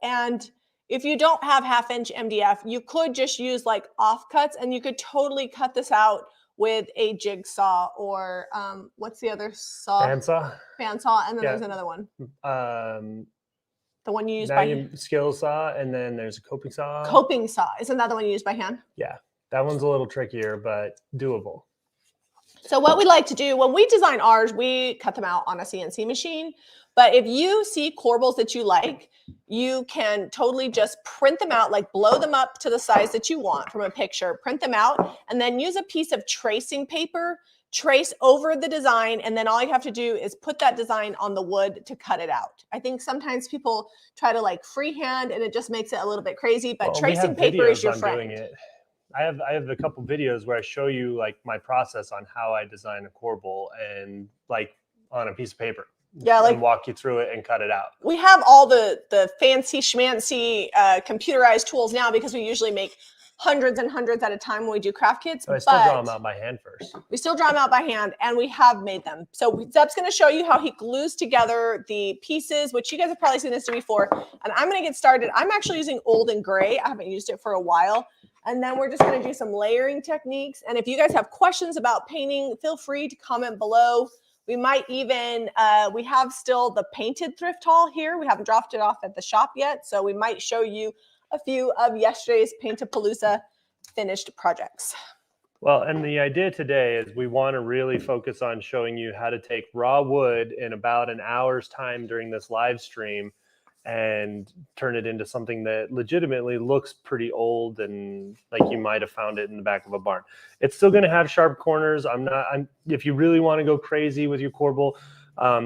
And if you don't have 1/2" MDF, you could just use like offcuts, and you could totally cut this out with a jigsaw or what's the other saw? Bandsaw, and then there's another one. The one you use by skill saw, and then there's a coping saw. Coping saw. Isn't that the one you use by hand? Yeah, that one's a little trickier, but doable. So what we like to do when we design ours, we cut them out on a CNC machine. But if you see corbels that you like, you can totally just print them out, like blow them up to the size that you want from a picture, print them out, and then use a piece of tracing paper, trace over the design, and then all you have to do is put that design on the wood to cut it out. I think sometimes people try to like freehand, and it just makes it a little bit crazy, but tracing paper is your friend. I have a couple videos where I show you like my process on how I design a corbel, and like on a piece of paper. Yeah, like walk you through it and cut it out. We have all the fancy schmancy computerized tools now, because we usually make hundreds and hundreds at a time when we do craft kits. So I still draw them out by hand first. We still draw them out by hand, and we have made them. So Zeb's going to show you how he glues together the pieces, which you guys have probably seen this before. And I'm going to get started. I'm actually using old and gray. I haven't used it for a while. And then we're just going to do some layering techniques. And if you guys have questions about painting, feel free to comment below. We might even, we have still the painted thrift haul here. We haven't dropped it off at the shop yet. So we might show you a few of yesterday's Paint-A-Palooza finished projects. Well, and the idea today is we want to really focus on showing you how to take raw wood in about an hour's time during this live stream and turn it into something that legitimately looks pretty old and like you might have found it in the back of a barn. It's still going to have sharp corners. If you really want to go crazy with your corbel,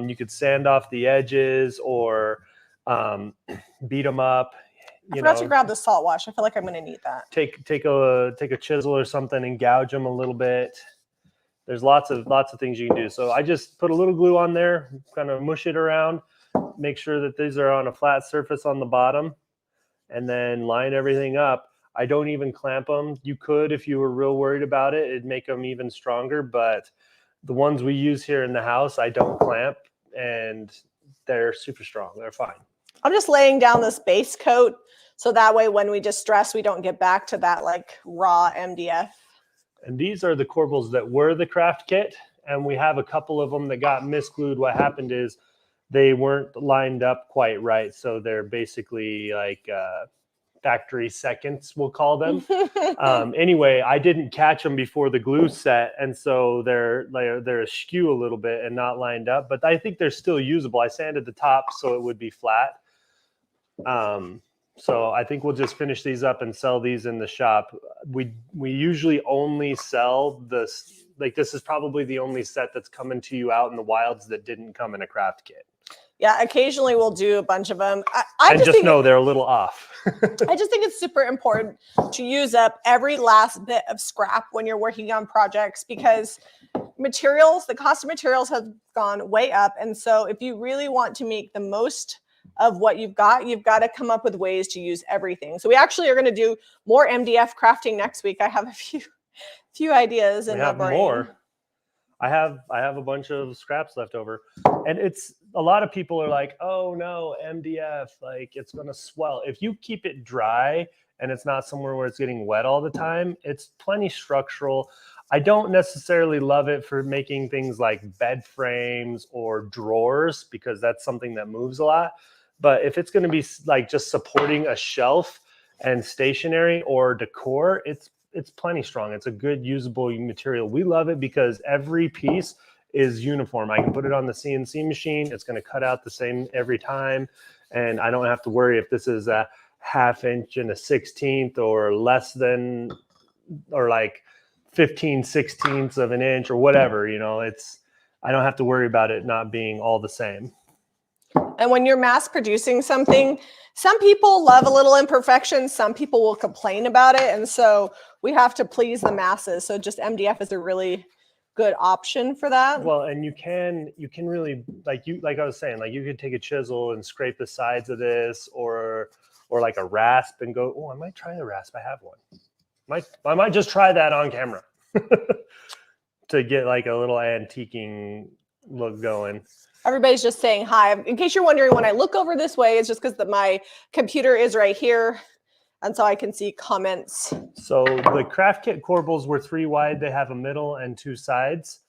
you could sand off the edges or beat them up. I forgot to grab the salt wash. I feel like I'm going to need that. Take a chisel or something and gouge them a little bit. There's lots of things you can do. So I just put a little glue on there, kind of mush it around. Make sure that these are on a flat surface on the bottom, and then line everything up. I don't even clamp them. You could if you were real worried about it. It'd make them even stronger, but the ones we use here in the house, I don't clamp, and they're super strong. They're fine. I'm just laying down this base coat so that way when we distress, we don't get back to that like raw MDF. And these are the corbels that were the craft kit, and we have a couple of them that got misglued. What happened is they weren't lined up quite right. So they're basically like factory seconds, we'll call them. Anyway, I didn't catch them before the glue set. And so they're askew a little bit and not lined up, but I think they're still usable. I sanded the top so it would be flat. So I think we'll just finish these up and sell these in the shop. We usually only sell this. Like this is probably the only set that's coming to you out in the wilds that didn't come in a craft kit. Yeah, occasionally we'll do a bunch of them. I just know they're a little off. I just think it's super important to use up every last bit of scrap when you're working on projects, because the cost of materials have gone way up. And so if you really want to make the most of what you've got to come up with ways to use everything. So we actually are going to do more MDF crafting next week. I have a few ideas in my brain. More. I have a bunch of scraps left over, and it's a lot of people are like, oh no, MDF, like it's going to swell. If you keep it dry and it's not somewhere where it's getting wet all the time, it's plenty structural. I don't necessarily love it for making things like bed frames or drawers, because that's something that moves a lot. But if it's going to be like just supporting a shelf and stationary or decor, it's plenty strong. It's a good usable material. We love it because every piece is uniform. I can put it on the CNC machine. It's going to cut out the same every time. And I don't have to worry if this is a 1/2 inch and a 1/16 or less than, or like 15/16 of an inch or whatever, you know, I don't have to worry about it not being all the same. And when you're mass producing something, some people love a little imperfection. Some people will complain about it. And so we have to please the masses. So just MDF is a really good option for that. Well, and you can really, like I was saying, like you could take a chisel and scrape the sides of this, or like a rasp and go, oh, I might try the rasp. I have one. I might just try that on camera to get like a little antiquing look going. Everybody's just saying hi. In case you're wondering, when I look over this way, it's just because my computer is right here. And so I can see comments. So the craft kit corbels were 3 wide. They have a middle and 2 sides.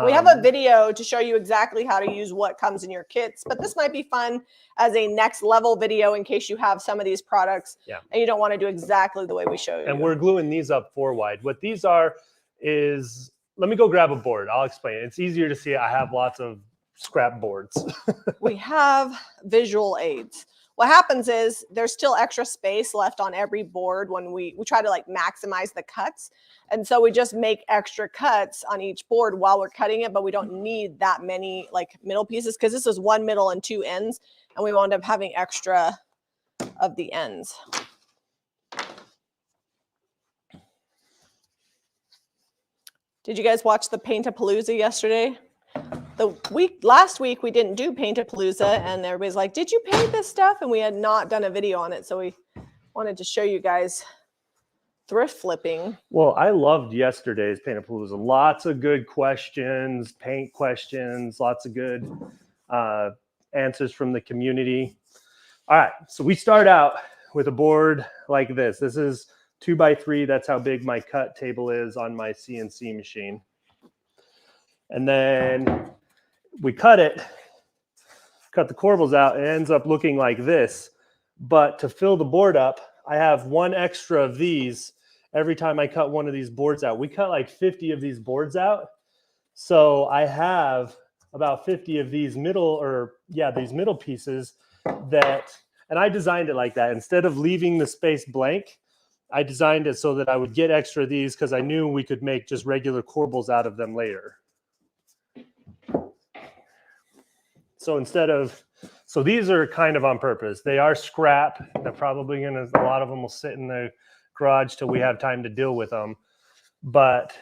We have a video to show you exactly how to use what comes in your kits, but this might be fun as a next level video in case you have some of these products and you don't want to do exactly the way we show you. And we're gluing these up 4 wide. What these are is, let me go grab a board. I'll explain it. It's easier to see. I have lots of scrap boards. We have visual aids. What happens is there's still extra space left on every board when we try to like maximize the cuts. And so we just make extra cuts on each board while we're cutting it, but we don't need that many like middle pieces because this is 1 middle and 2 ends, and we wound up having extra of the ends. Did you guys watch the Paint-A-Palooza yesterday? Last week we didn't do Paint-A-Palooza, and everybody's like, did you paint this stuff? And we had not done a video on it, so we wanted to show you guys thrift flipping. Well, I loved yesterday's Paint-A-Palooza. Lots of good questions, paint questions, lots of good answers from the community. All right, so we start out with a board like this. This is 2 by 3. That's how big my cut table is on my CNC machine. And then we cut the corbels out. It ends up looking like this. But to fill the board up, I have 1 extra of these every time I cut one of these boards out. We cut like 50 of these boards out. So I have about 50 of these middle pieces and I designed it like that. Instead of leaving the space blank, I designed it so that I would get extra of these because I knew we could make just regular corbels out of them later. So these are kind of on purpose. They are scrap. They're probably a lot of them will sit in the garage till we have time to deal with them. But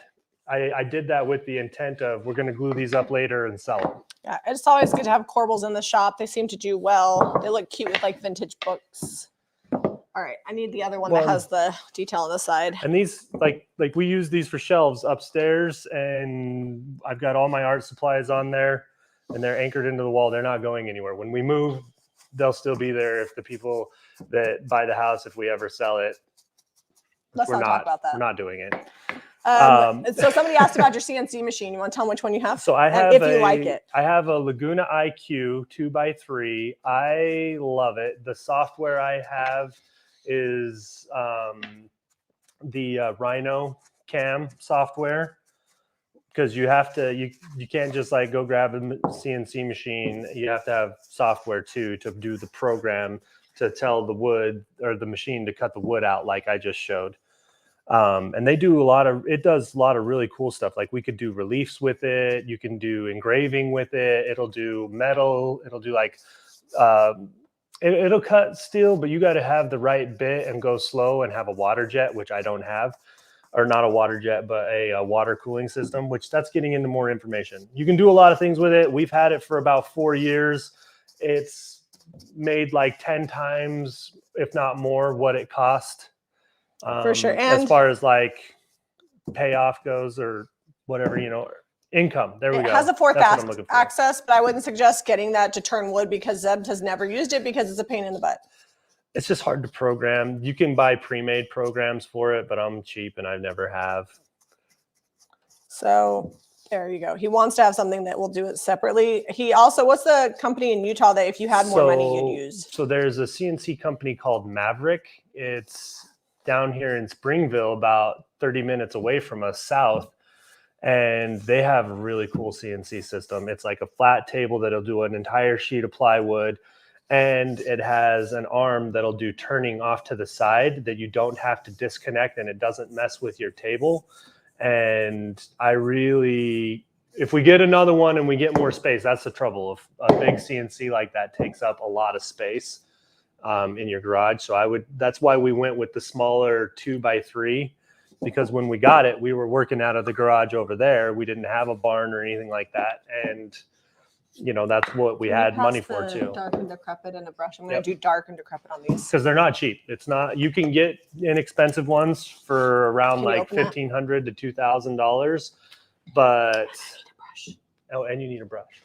I did that with the intent of we're going to glue these up later and sell them. Yeah, it's always good to have corbels in the shop. They seem to do well. They look cute with like vintage books. All right, I need the other one that has the detail on the side. And these, like we use these for shelves upstairs, and I've got all my art supplies on there. And they're anchored into the wall. They're not going anywhere. When we move, they'll still be there if the people that buy the house, if we ever sell it. Let's not talk about that. We're not doing it. So somebody asked about your CNC machine. You want to tell them which one you have? So I have if you like it. I have a Laguna IQ 2 by 3. I love it. The software I have is the Rhino Cam software. Because you have to, you can't just like go grab a CNC machine. You have to have software too to do the program to tell the wood or the machine to cut the wood out, like I just showed. And it does a lot of really cool stuff. Like we could do reliefs with it. You can do engraving with it. It'll do metal. It'll do like, it'll cut steel, but you got to have the right bit and go slow and have a water jet, which I don't have. Or not a water jet, but a water cooling system, which that's getting into more information. You can do a lot of things with it. We've had it for about 4 years. It's made like 10 times, if not more, what it cost. For sure. And as far as like payoff goes or whatever, income. There we go. It has a 4th access, but I wouldn't suggest getting that to turn wood because Zeb has never used it because it's a pain in the butt. It's just hard to program. You can buy pre-made programs for it, but I'm cheap and I never have. So there you go. He wants to have something that will do it separately. He also, what's the company in Utah that if you had more money you'd use? So there's a CNC company called Maverick. It's down here in Springville, about 30 minutes away from us south. And they have a really cool CNC system. It's like a flat table that'll do an entire sheet of plywood. And it has an arm that'll do turning off to the side that you don't have to disconnect, and it doesn't mess with your table. And if we get another one and we get more space, that's the trouble. If a big CNC like that takes up a lot of space in your garage. So that's why we went with the smaller 2 by 3, because when we got it, we were working out of the garage over there. We didn't have a barn or anything like that. And that's what we had money for too. Dark and decrepit and a brush. I'm going to do dark and decrepit on these because they're not cheap. It's not. You can get inexpensive ones for around like $1,500 to $2,000, but and you need a brush.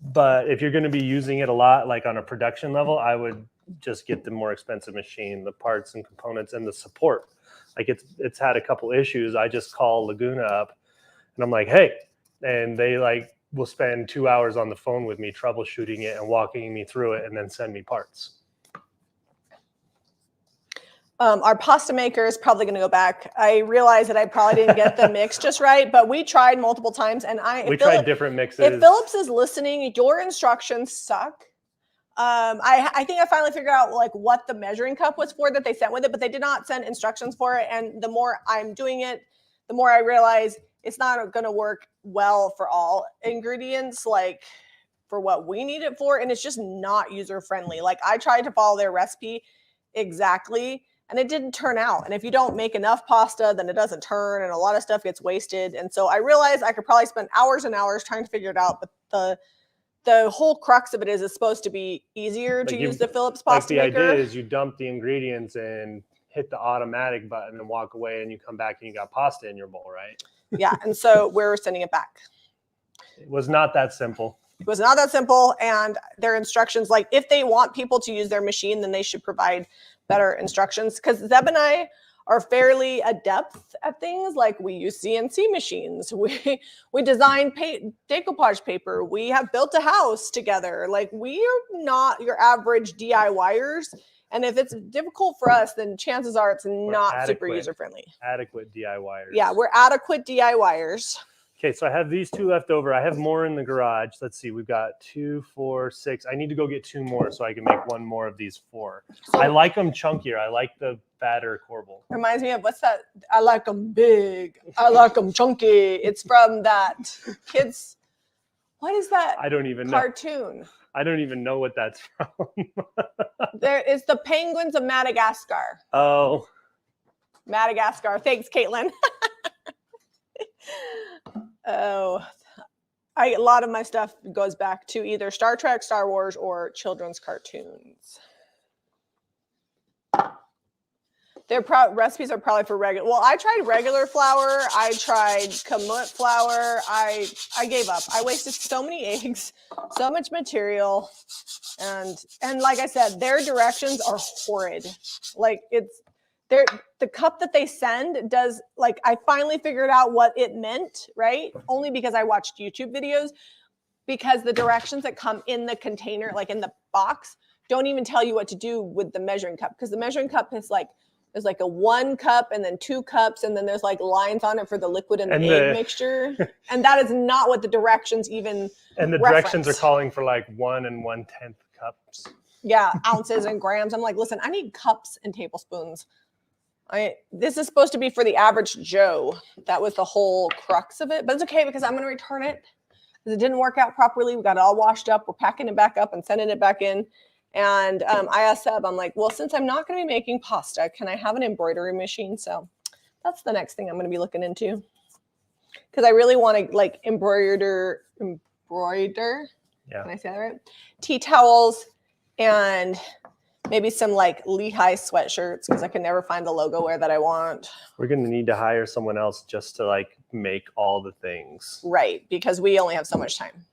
But if you're going to be using it a lot, like on a production level, I would just get the more expensive machine, the parts and components and the support. Like it's had a couple issues. I just call Laguna up and I'm like, hey, and they like will spend 2 hours on the phone with me troubleshooting it and walking me through it and then send me parts. Our pasta maker is probably going to go back. I realize that I probably didn't get the mix just right, but we tried multiple times, and we tried different mixes. If Phillips is listening, your instructions suck. I think I finally figured out like what the measuring cup was for that they sent with it, but they did not send instructions for it. And the more I'm doing it, the more I realize it's not going to work well for all ingredients, like for what we need it for, and it's just not user friendly. Like I tried to follow their recipe exactly, and it didn't turn out. And if you don't make enough pasta, then it doesn't turn, and a lot of stuff gets wasted. And so I realized I could probably spend hours and hours trying to figure it out, but the whole crux of it is it's supposed to be easier to use the Phillips pasta maker. The idea is you dump the ingredients and hit the automatic button and walk away, and you come back and you got pasta in your bowl, right? Yeah, and so we're sending it back. It was not that simple. It was not that simple, and their instructions, like if they want people to use their machine, then they should provide better instructions, because Zeb and I are fairly adept at things. Like we use CNC machines, we design decoupage paper, we have built a house together. Like we are not your average DIYers, and if it's difficult for us, then chances are it's not super user friendly. Adequate DIYers. Yeah, we're adequate DIYers. Okay, so I have these 2 left over. I have more in the garage. Let's see, we've got 2, 4, 6. I need to go get 2 more so I can make 1 more of these 4. I like them chunkier. I like the fatter Corbel. Reminds me of what's that? I like them big. I like them chunky. It's from that kids. What is that? I don't even cartoon. Know. I don't even know what that's from. There is the Penguins of Madagascar. Oh. Madagascar. Thanks, Caitlin. Oh, a lot of my stuff goes back to either Star Trek, Star Wars, or children's cartoons. Their recipes are probably for regular. Well, I tried regular flour. I tried kamut flour. I gave up. I wasted so many eggs, so much material, and like I said, their directions are horrid. Like the cup that they send does, like, I finally figured out what it meant, right? Only because I watched YouTube videos, because the directions that come in the container, like in the box, don't even tell you what to do with the measuring cup, because the measuring cup is like, there's like a 1 cup and then 2 cups, and then there's like lines on it for the liquid and the egg mixture. And that is not what the directions even And the directions are calling for like 1 1/10 cups. Yeah, ounces and grams. I'm like, listen, I need cups and tablespoons. This is supposed to be for the average Joe. That was the whole crux of it. But it's okay, because I'm going to return it because it didn't work out properly. We got it all washed up. We're packing it back up and sending it back in. And I asked Seb, I'm like, well, since I'm not going to be making pasta, can I have an embroidery machine? So that's the next thing I'm going to be looking into, because I really want to like embroider. Yeah. Can I say that right? Tea towels and maybe some like Lehigh sweatshirts, because I can never find the logo wear that I want. We're going to need to hire someone else just to like make all the things. Right, because we only have so much time.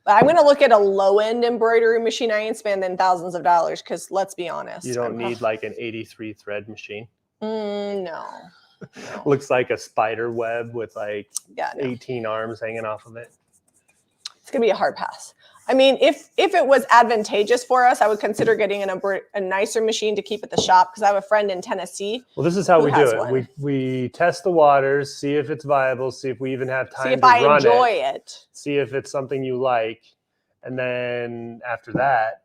But I'm going to look at a low-end embroidery machine. I ain't spending thousands of dollars, because let's be honest. You don't need like an 83 thread machine? No. Looks like a spider web with like 18 arms hanging off of it. It's going to be a hard pass. I mean, if it was advantageous for us, I would consider getting a nicer machine to keep at the shop, because I have a friend in Tennessee. Well, this is how we do it. We test the waters, see if it's viable, see if we even have time to run it. See if I enjoy it. See if it's something you like. And then after that,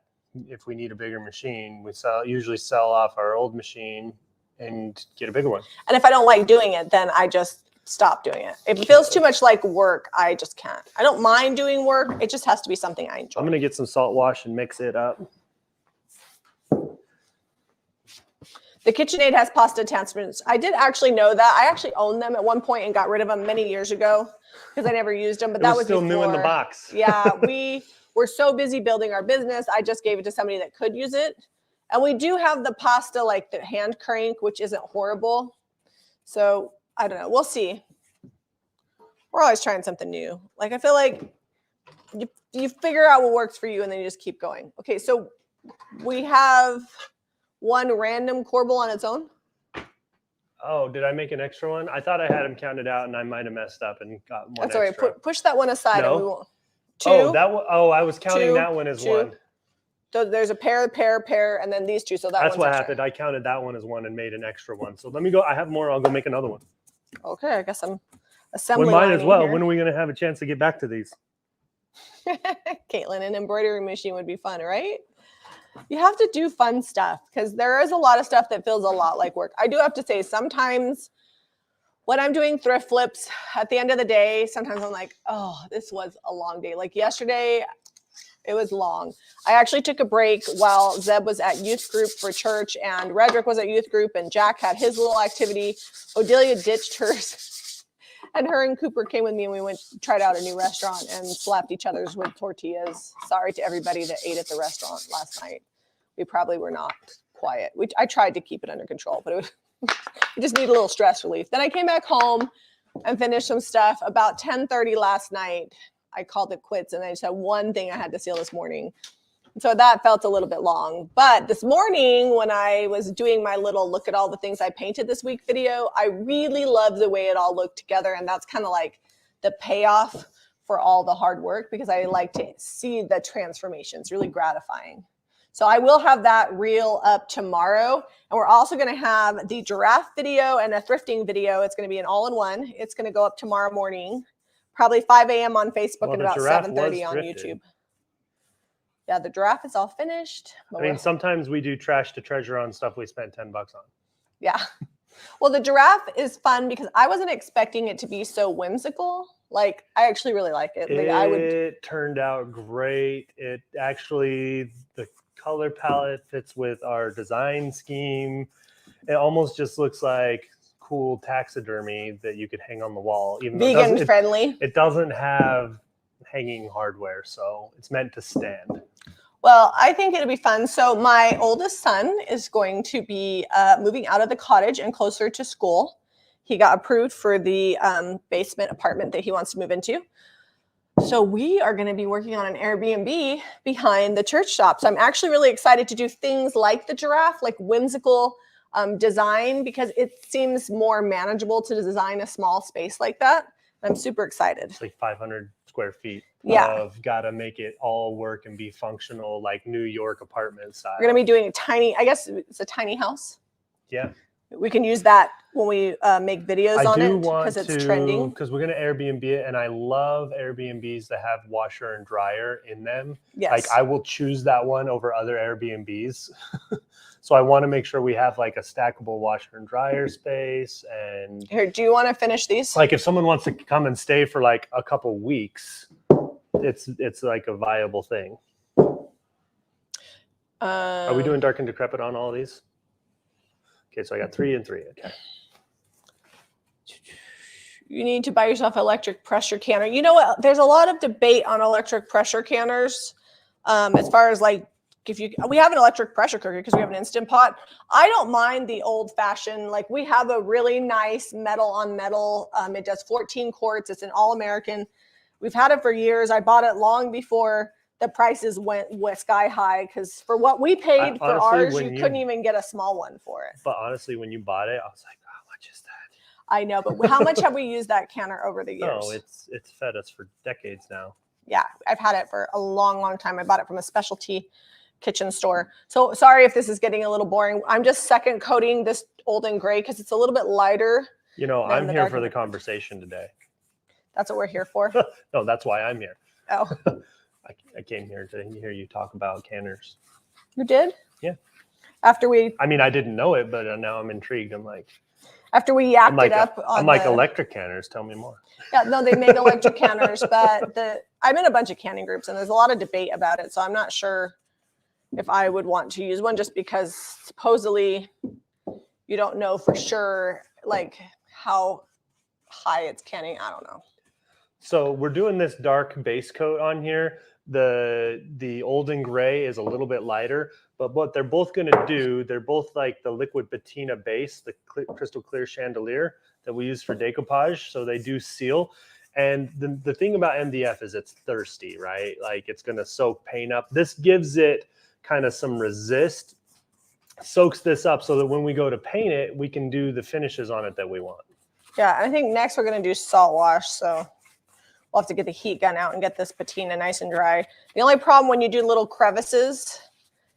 if we need a bigger machine, we usually sell off our old machine and get a bigger one. And if I don't like doing it, then I just stop doing it. If it feels too much like work, I just can't. I don't mind doing work. It just has to be something I enjoy. I'm going to get some salt wash and mix it up. The KitchenAid has pasta attachments. I did actually know that. I actually owned them at one point and got rid of them many years ago because I never used them. But that was still new in the box. Yeah, we were so busy building our business. I just gave it to somebody that could use it. And we do have the pasta, like the hand crank, which isn't horrible. So I don't know. We'll see. We're always trying something new. Like, I feel like you figure out what works for you and then you just keep going. Okay, so we have one random corbel on its own. Oh, did I make an extra one? I thought I had them counted out and I might have messed up and got one That's all right. extra. Push that one aside and we No? won't. Two. Oh, that one. Oh, I was counting two, that one as two. one. So there's a pair, and then these two. So That's one's what extra. happened. I counted that one as one and made an extra one. So let me go. I have more. I'll go make another one. Okay, I guess I'm assembly We might as well. here. When are we going to have a chance to get back to these? Caitlin, an embroidery machine would be fun, right? You have to do fun stuff because there is a lot of stuff that feels a lot like work. I do have to say sometimes when I'm doing thrift flips at the end of the day, sometimes I'm like, oh, this was a long day. Like yesterday, it was long. I actually took a break while Zeb was at youth group for church and Redrick was at youth group and Jack had his little activity. Odelia ditched hers and her and Cooper came with me and we tried out a new restaurant and slapped each other's with tortillas. Sorry to everybody that ate at the restaurant last night. We probably were not quiet. I tried to keep it under control, but it was you just need a little stress relief. Then I came back home and finished some stuff. About 10:30 last night, I called it quits and I just had one thing I had to seal this morning. So that felt a little bit long. But this morning when I was doing my little look at all the things I painted this week video, I really love the way it all looked together. And that's kind of like the payoff for all the hard work because I like to see the transformation. It's really gratifying. So I will have that reel up tomorrow. And we're also going to have the giraffe video and a thrifting video. It's going to be an all-in-one. It's going to go up tomorrow morning, probably 5 a.m. on Facebook and about 7:30 on YouTube. Yeah, the giraffe is all finished. I mean, sometimes we do trash to treasure on stuff we spent $10 on. Yeah. Well, the giraffe is fun because I wasn't expecting it to be so whimsical. Like, I actually really like it. It turned out great. It actually, the color palette fits with our design scheme. It almost just looks like cool taxidermy that you could hang on the wall. Even vegan friendly. It doesn't have hanging hardware, so it's meant to stand. Well, I think it'll be fun. So my oldest son is going to be moving out of the cottage and closer to school. He got approved for the basement apartment that he wants to move into. So we are going to be working on an Airbnb behind the church shop. So I'm actually really excited to do things like the giraffe, like whimsical design, because it seems more manageable to design a small space like that. I'm super excited. It's like 500 square feet. Yeah. Of got to make it all work and be functional, like New York apartment style. We're going to be doing a tiny, I guess it's a tiny house. Yeah. We can use that when we make videos on it because it's trending. Because we're going to Airbnb it, and I love Airbnbs that have washer and dryer in them. Yes. Like I will choose that one over other Airbnbs. So I want to make sure we have like a stackable washer and dryer space. And here, do you want to finish these? Like if someone wants to come and stay for like a couple weeks, it's like a viable thing. Are we doing dark and decrepit on all these? Okay, so I got 3 and 3. Okay. You need to buy yourself an electric pressure canner. You know what? There's a lot of debate on electric pressure canners. As far as like, we have an electric pressure cooker because we have an Instant Pot. I don't mind the old fashioned, like we have a really nice metal on metal. It does 14 quarts. It's an all-American. We've had it for years. I bought it long before the prices went sky high because for what we paid for ours, you couldn't even get a small one for it. But honestly, when you bought it, I was like, how much is that? I know, but how much have we used that canner over the years? Oh, it's fed us for decades now. Yeah, I've had it for a long, long time. I bought it from a specialty kitchen store. So sorry if this is getting a little boring. I'm just second coating this old and gray because it's a little bit lighter. You know, I'm here for the conversation today. That's what we're here for? No, that's why I'm here. Oh. I came here to hear you talk about canners. You did? Yeah. After we... I mean, I didn't know it, but now I'm intrigued. I'm like... After we yapped it up on I'm like, electric canners. Tell me more. Yeah, no, they make electric canners, but I'm in a bunch of canning groups, and there's a lot of debate about it, so I'm not sure if I would want to use one just because supposedly you don't know for sure, like, how high it's canning. I don't know. So we're doing this dark base coat on here. The old and gray is a little bit lighter, but what they're both going to do, they're both like the liquid patina base, the crystal clear chandelier that we use for decoupage. So they do seal. And the thing about MDF is it's thirsty, right? Like it's going to soak paint up. This gives it kind of some resist, soaks this up so that when we go to paint it, we can do the finishes on it that we want. Yeah, I think next we're going to do salt wash. So we'll have to get the heat gun out and get this patina nice and dry. The only problem when you do little crevices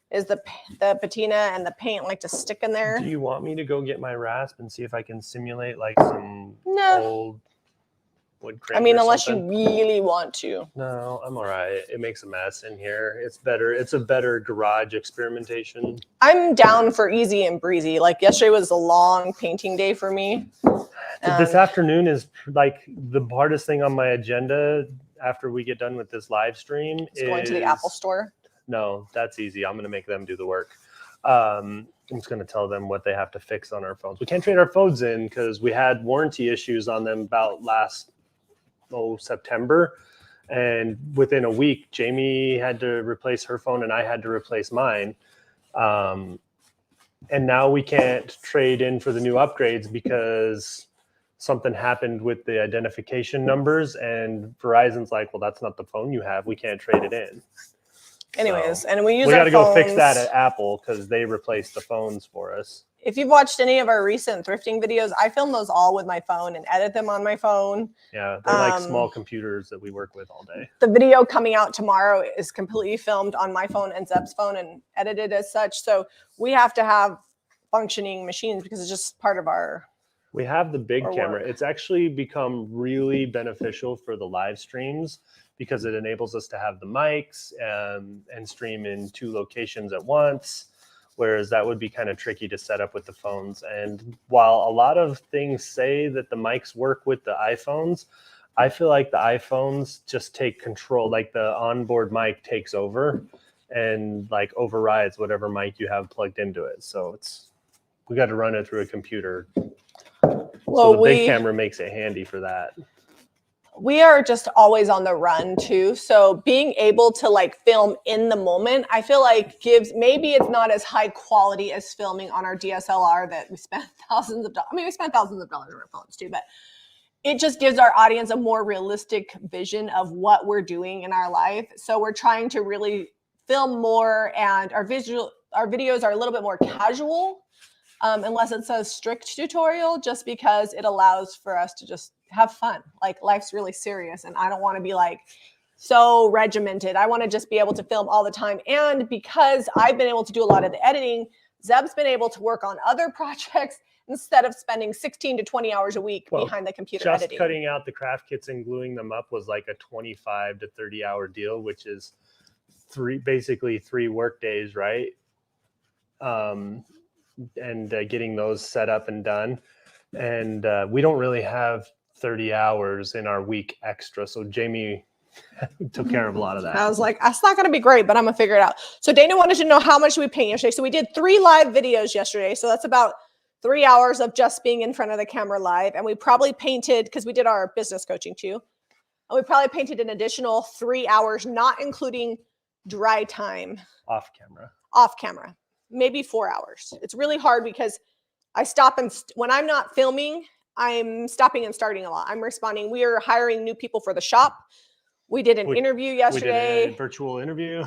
is the patina and the paint like to stick in there. Do you want me to go get my rasp and see if I can simulate like some old wood grain? I mean, unless you really want to. No, I'm all right. It makes a mess in here. It's better. It's a better garage experimentation. I'm down for easy and breezy. Like yesterday was a long painting day for me. This afternoon is like the hardest thing on my agenda after we get done with this live stream. Is going to the Apple store. No, that's easy. I'm going to make them do the work. I'm just going to tell them what they have to fix on our phones. We can't trade our phones in because we had warranty issues on them about last September. And within a week, Jamie had to replace her phone and I had to replace mine. And now we can't trade in for the new upgrades because something happened with the identification numbers. And Verizon's like, well, that's not the phone you have. We can't trade it in. Anyways, so and we got to go fix phones. that at Apple because they replaced the phones for us. If you've watched any of our recent thrifting videos, I film those all with my phone and edit them on my phone. Yeah, they're like small computers that we work with all day. The video coming out tomorrow is completely filmed on my phone and Zeb's phone and edited as such. So we have to have functioning machines because it's just part of our We have the big camera. work. It's actually become really beneficial for the live streams because it enables us to have the mics and stream in 2 locations at once, whereas that would be kind of tricky to set up with the phones. And while a lot of things say that the mics work with the iPhones, I feel like the iPhones just take control, like the onboard mic takes over and like overrides whatever mic you have plugged into it. So we got to run it through a computer. Well, so the big camera makes it handy for that. We are just always on the run too. So being able to like film in the moment, I feel like maybe it's not as high quality as filming on our DSLR that we spent thousands of dollars. I mean, we spent thousands of dollars on our phones too, but it just gives our audience a more realistic vision of what we're doing in our life. So we're trying to really film more, and our videos are a little bit more casual, unless it's a strict tutorial, just because it allows for us to just have fun. Like life's really serious and I don't want to be like so regimented. I want to just be able to film all the time. And because I've been able to do a lot of the editing, Zeb's been able to work on other projects instead of spending 16 to 20 hours a week behind the computer just editing. Cutting out the craft kits and gluing them up was like a 25 to 30 hour deal, which is basically 3 work days, right? And getting those set up and done. And we don't really have 30 hours in our week extra. So Jamie took care of a lot of that. I was like, that's not going to be great, but I'm going to figure it out. So Dana wanted to know how much we paint yesterday. So we did 3 live videos yesterday. So that's about 3 hours of just being in front of the camera live. And we probably painted, because we did our business coaching too. And we probably painted an additional 3 hours, not including dry time. Off camera. Maybe 4 hours. It's really hard because I stop and when I'm not filming, I'm stopping and starting a lot. I'm responding. We are hiring new people for the shop. We did an interview yesterday. We did a virtual interview.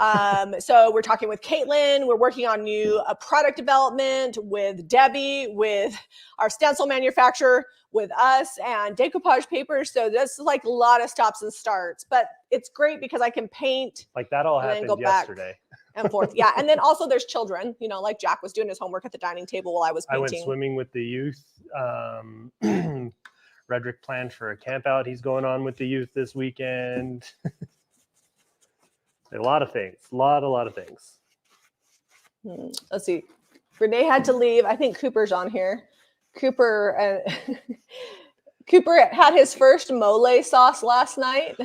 So we're talking with Caitlin. We're working on new product development with Debbie, with our stencil manufacturer, with us, and decoupage paper. So that's like a lot of stops and starts. But it's great because I can paint. Like that all happened yesterday. And forth. Yeah. And then also there's children, like Jack was doing his homework at the dining table while I was painting. I went swimming with the youth. Redrick planned for a camp out he's going on with the youth this weekend. A lot of things. A lot of things. Let's see. Renee had to leave. I think Cooper's on here. Cooper had his first mole sauce last night.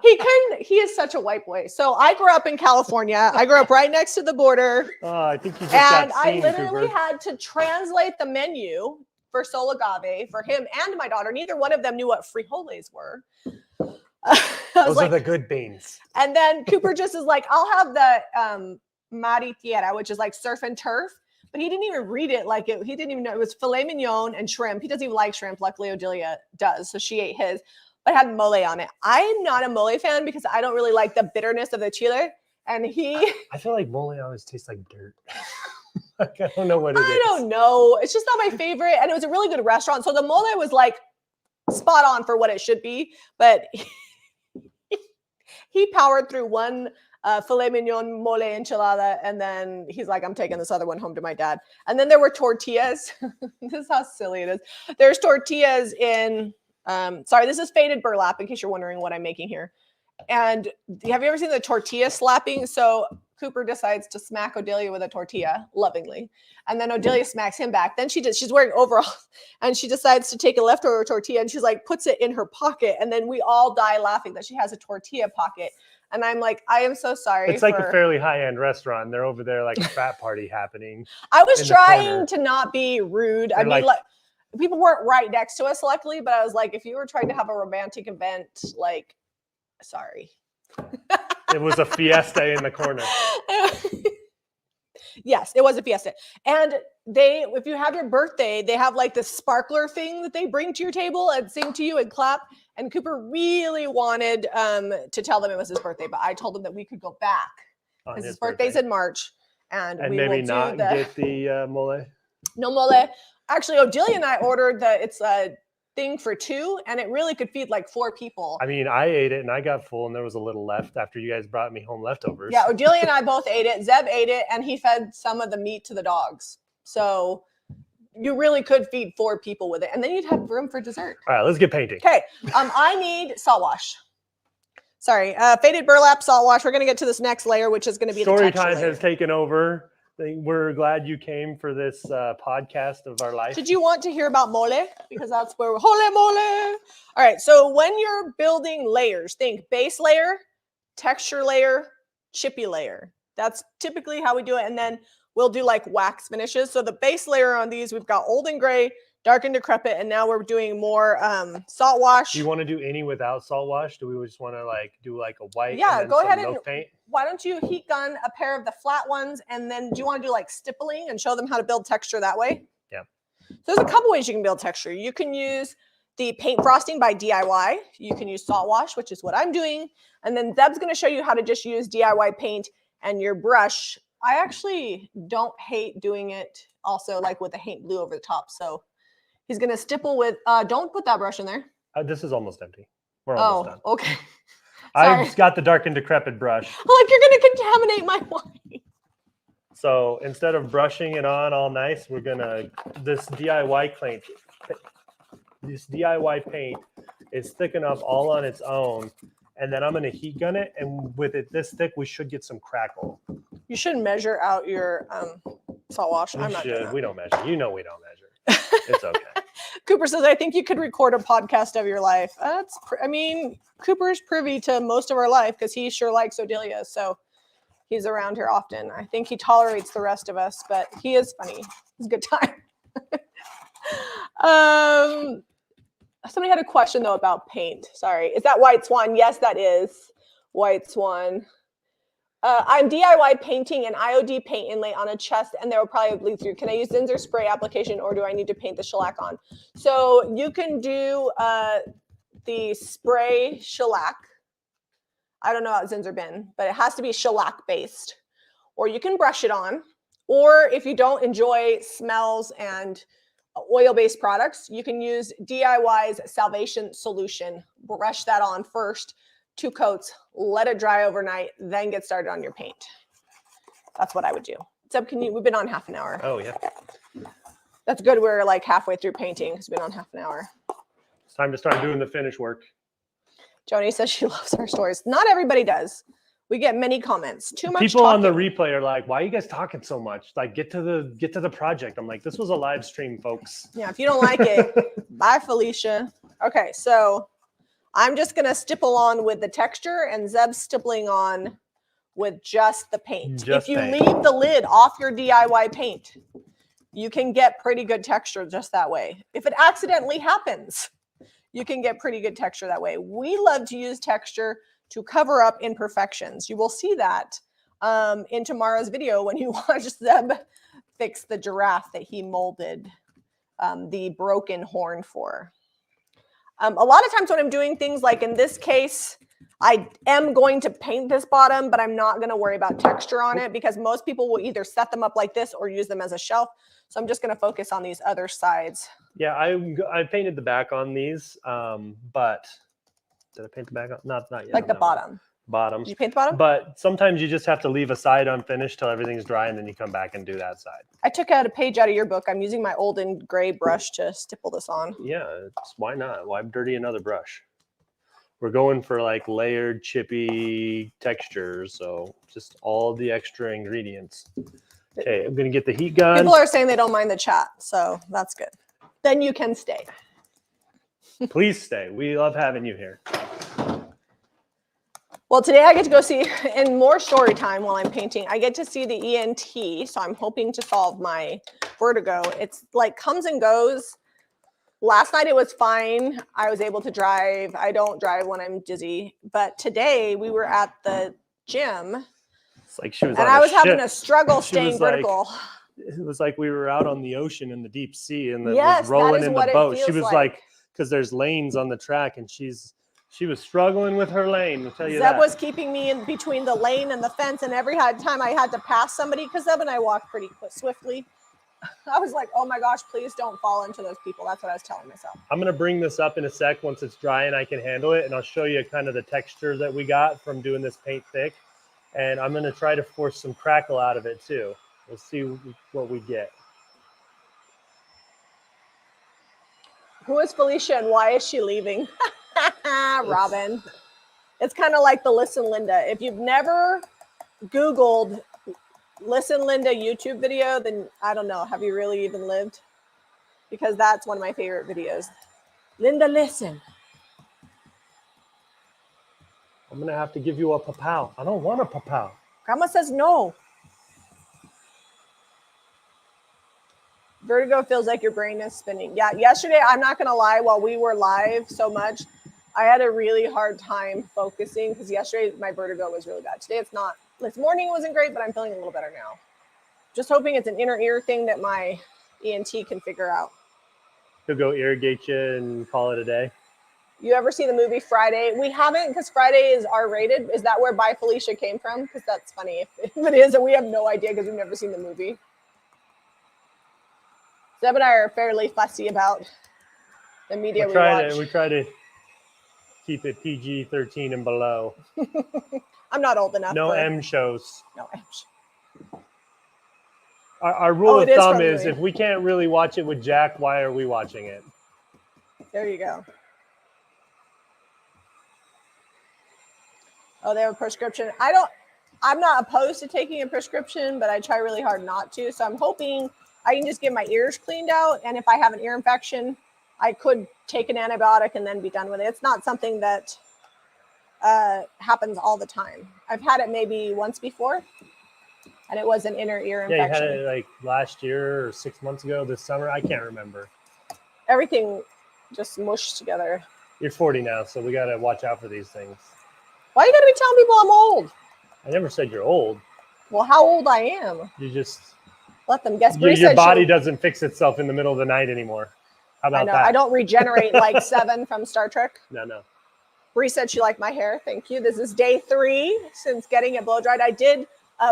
He is such a white boy. So I grew up in California. I grew up right next to the border. I think you just and got seen, I literally Cooper. had to translate the menu for Sol Agave for him and my daughter. Neither one of them knew what frijoles were. Those are the good beans. And then Cooper just is like, I'll have the Mari Tierra, which is like surf and turf. But he didn't even read it like it. He didn't even know it was filet mignon and shrimp. He doesn't even like shrimp. Luckily, Odelia does. So she ate his. but it had mole on it. I'm not a mole fan because I don't really like the bitterness of the chile. And I feel like mole always tastes like dirt. Like, I don't know what it is. I don't know. It's just not my favorite. And it was a really good restaurant. So the mole was like spot on for what it should be. But he powered through one filet mignon mole enchilada. And then he's like, I'm taking this other one home to my dad. And then there were tortillas. This is how silly it is. There's tortillas in, sorry, this is faded burlap in case you're wondering what I'm making here. And have you ever seen the tortilla slapping? So Cooper decides to smack Odelia with a tortilla lovingly. And then Odelia smacks him back. Then she's wearing overalls and she decides to take a leftover tortilla and she's like, puts it in her pocket. And then we all die laughing that she has a tortilla pocket. And I'm like, I am so sorry. It's like a fairly high-end restaurant. They're over there like a frat party happening. I was trying to not be rude. I mean, like people weren't right next to us, luckily, but I was like, if you were trying to have a romantic event, like, sorry. It was a fiesta in the corner. Yes, it was a fiesta. And if you have your birthday, they have like this sparkler thing that they bring to your table and sing to you and clap. And Cooper really wanted to tell them it was his birthday, but I told him that we could go back because his birthday's in March. And we maybe will not get the mole? No mole. Actually, Odelia and I ordered it's a thing for 2, and it really could feed like 4 people. I mean, I ate it and I got full and there was a little left after you guys brought me home leftovers. Yeah, Odelia and I both ate it. Zeb ate it and he fed some of the meat to the dogs. So you really could feed 4 people with it. And then you'd have room for dessert. All right, let's get painting. Okay, I need salt wash. Sorry, faded burlap salt wash. We're going to get to this next layer, which is going to be Story the texture time layer. has taken over. We're glad you came for this podcast of our life. Did you want to hear about mole? Because that's where we're, hole mole. All right, so when you're building layers, think base layer, texture layer, chippy layer. That's typically how we do it. And then we'll do like wax finishes. So the base layer on these, we've got old and gray, dark and decrepit, and now we're doing more salt wash. Do you want to do any without salt wash? Do we just want to like do like a white? Yeah, and then go some ahead milk and paint? Why don't you heat gun a pair of the flat ones, and then do you want to do like stippling and show them how to build texture that way? Yeah. So there's a couple ways you can build texture. You can use the paint frosting by DIY. You can use salt wash, which is what I'm doing. And then Zeb's going to show you how to just use DIY paint and your brush. I actually don't hate doing it also like with the paint glue over the top. So he's going to stipple with, don't put that brush in there. This is almost empty. We're almost done. Okay. I've got the dark and decrepit brush. Like you're going to contaminate my wine. So instead of brushing it on all nice, we're going to, this DIY paint is thick enough all on its own. And then I'm going to heat gun it. And with it this thick, we should get some crackle. You should measure out your salt wash. I'm not doing that. We don't measure. You know we don't measure. It's okay. Cooper says, I think you could record a podcast of your life. I mean, Cooper's privy to most of our life because he sure likes Odelia. So he's around here often. I think he tolerates the rest of us, but he is funny. He's a good time. Somebody had a question, though, about paint. Sorry. Is that White Swan? Yes, that is White Swan. I'm DIY painting an IOD paint inlay on a chest, and they will probably bleed through. Can I use Zinsser spray application, or do I need to paint the shellac on? So you can do the spray shellac. I don't know about Zinsser bin, but it has to be shellac based. Or you can brush it on. Or if you don't enjoy smells and oil-based products, you can use DIY's Salvation Solution. Brush that on first. 2 coats, let it dry overnight, then get started on your paint. That's what I would do. Seb, we've been on half an hour. Oh, yeah. That's good. We're like halfway through painting because we've been on half an hour. It's time to start doing the finish work. Joni says she loves our stories. Not everybody does. We get many comments. Too much People talking. on the replay are like, why are you guys talking so much? Like, get to the project. I'm like, this was a live stream, folks. Yeah, if you don't like it, bye, Felicia. Okay, so I'm just going to stipple on with the texture and Zeb's stippling on with just the paint. If you leave the lid off your DIY paint, you can get pretty good texture just that way. If it accidentally happens, you can get pretty good texture that way. We love to use texture to cover up imperfections. You will see that in tomorrow's video when you watch Zeb fix the giraffe that he molded the broken horn for. A lot of times when I'm doing things like in this case, I am going to paint this bottom, but I'm not going to worry about texture on it because most people will either set them up like this or use them as a shelf. So I'm just going to focus on these other sides. Yeah, I painted the back on these, but did I paint the back on? Not yet. Like the bottom. Bottom. Did you paint the bottom? But sometimes you just have to leave a side unfinished till everything's dry, and then you come back and do that side. I took out a page out of your book. I'm using my old and gray brush to stipple this on. Yeah, why not? Why dirty another brush? We're going for like layered, chippy textures, so just all the extra ingredients. Okay, I'm gonna get the heat gun. People are saying they don't mind the chat, so that's good. Then you can stay. Please stay. We love having you here. Well, today I get to go see, in more story time while I'm painting, I get to see the ENT, so I'm hoping to solve my vertigo. It's like comes and goes. Last night it was fine. I was able to drive. I don't drive when I'm dizzy. But today we were at the gym. It's like she was and on I was ship. having a struggle staying vertical. It was like we were out on the ocean in the deep sea and Yes, was rolling in the boat. She feels was like, because there's lanes on the track and she was struggling with her lane. I'll tell you Zeb that. was keeping me in between the lane and the fence, and every time I had to pass somebody, because Zeb and I walk pretty swiftly, I was like, oh my gosh, please don't fall into those people. That's what I was telling myself. I'm going to bring this up in a sec once it's dry and I can handle it, and I'll show you kind of the texture that we got from doing this paint thick, and I'm going to try to force some crackle out of it too. We'll see what we get. Who is Felicia and why is she leaving? Robin. It's kind of like the Listen Linda. If you've never Googled Listen Linda YouTube video, then I don't know. Have you really even lived? Because that's one of my favorite videos. Linda, listen. I'm going to have to give you a papow. I don't want a papow. Grandma says no. Vertigo feels like your brain is spinning. Yeah, yesterday, I'm not going to lie, while we were live so much, I had a really hard time focusing because yesterday my vertigo was really bad. Today it's not. This morning it wasn't great, but I'm feeling a little better now. Just hoping it's an inner ear thing that my ENT can figure out. He'll go irrigate you and call it a day. You ever see the movie Friday? We haven't, because Friday is R-rated. Is that where By Felicia came from? Because that's funny if it is, and we have no idea because we've never seen the movie. Zeb and I are fairly fussy about the media we watch. We try to keep it PG-13 and below. I'm not old enough. No M shows. No M. Our rule of thumb is if we can't really watch it with Jack, why are we watching it? There you go. Oh, they have a prescription. I'm not opposed to taking a prescription, but I try really hard not to. So I'm hoping I can just get my ears cleaned out. And if I have an ear infection, I could take an antibiotic and then be done with it. It's not something that happens all the time. I've had it maybe once before, and it was an inner ear infection. Yeah, you had it like last year or 6 months ago, this summer. I can't remember. Everything just mushed together. You're 40 now, so we got to watch out for these things. Why you got to be telling people I'm old? I never said you're old. Well, how old I am? You just... Let them guess. Your body doesn't fix itself in the middle of the night anymore. How about that? I don't regenerate like Seven from Star Trek. No. Bree said she liked my hair. Thank you. This is day 3 since getting it blow dried. I did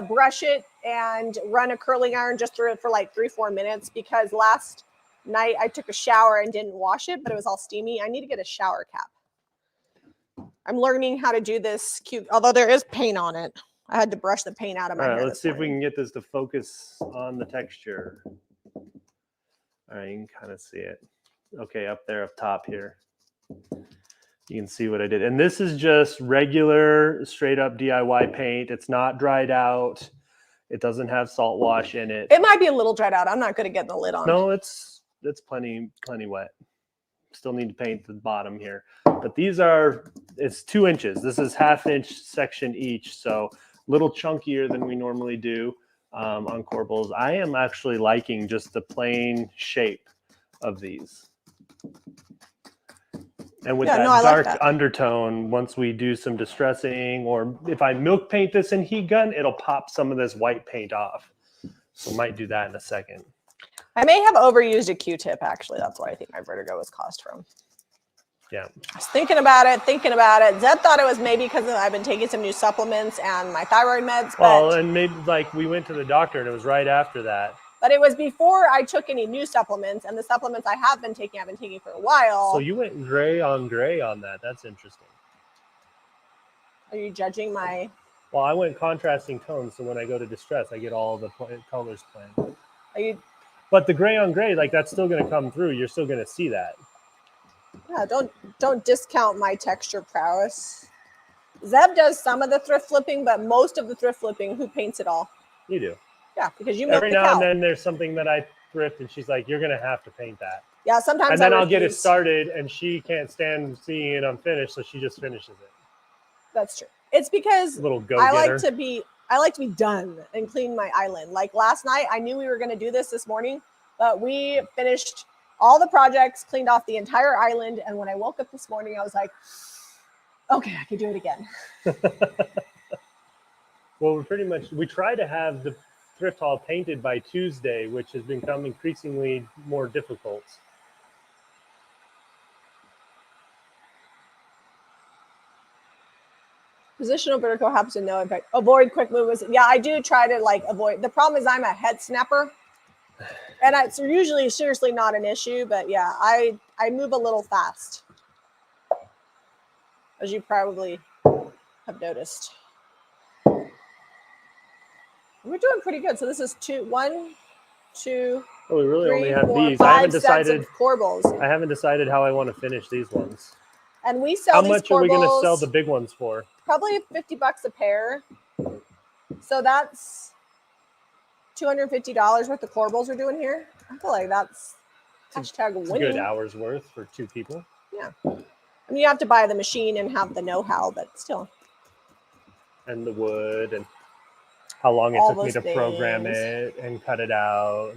brush it and run a curling iron just through it for like 3-4 minutes because last night I took a shower and didn't wash it, but it was all steamy. I need to get a shower cap. I'm learning how to do this cute, although there is paint on it. I had to brush the paint out of my hair. All right, let's see if we can get this to focus on the texture. All right, you can kind of see it. Okay, up there, up top here. You can see what I did. And this is just regular, straight up DIY paint. It's not dried out. It doesn't have salt wash in it. It might be a little dried out. I'm not good at getting the lid on. No, it's plenty wet. Still need to paint the bottom here. But these are, it's 2 inches. This is 1/2 inch section each. So a little chunkier than we normally do on Corbels. I am actually liking just the plain shape of these. And with that dark undertone, once we do some distressing, or if I milk paint this in heat gun, it'll pop some of this white paint off. So might do that in a second. I may have overused a Q-tip, actually. That's what I think my vertigo was caused from. Yeah. I was thinking about it. Zeb thought it was maybe because I've been taking some new supplements and my thyroid meds. Well, and maybe like we went to the doctor and it was right after that. But it was before I took any new supplements, and the supplements I have been taking, I've been taking for a while. So you went gray on that. That's interesting. Are you judging my? Well, I went contrasting tones, so when I go to distress, I get all the colors playing. Are you? But the gray on gray, like that's still going to come through. You're still going to see that. Yeah, don't discount my texture prowess. Zeb does some of the thrift flipping, but most of the thrift flipping, who paints it all? You do. Yeah, because you milk every the now cow. and then there's something that I thrift, and she's like, "You're going to have to paint that." Yeah, sometimes. And then I'll get it started, and she can't stand seeing it unfinished, so she just finishes it. That's true. It's because I like to be done and clean my island. Like last night, I knew we were going to do this morning, but we finished all the projects, cleaned off the entire island, and when I woke up this morning, I was like, okay, I can do it again. Well, we try to have the thrift hall painted by Tuesday, which has become increasingly more difficult. Positional vertical happens to no impact. Avoid quick movements. Yeah, I do try to like avoid. The problem is I'm a head snapper, and it's usually seriously not an issue. But yeah, I move a little fast, as you probably have noticed. We're doing pretty good. So this is 1, 2. Oh, we really 3, only have 4, these. 5 I haven't sets decided. Of Corbels. I haven't decided how I want to finish these ones. And we sell. How these much Corbels, are we going to sell the big ones for? Probably $50 a pair. So that's $250 worth of Corbels we're doing here. I feel like that's hashtag winning. Good hours worth for 2 people. Yeah. I mean, you have to buy the machine and have the know-how, but still. And the wood and how long it took me to program it and cut it out.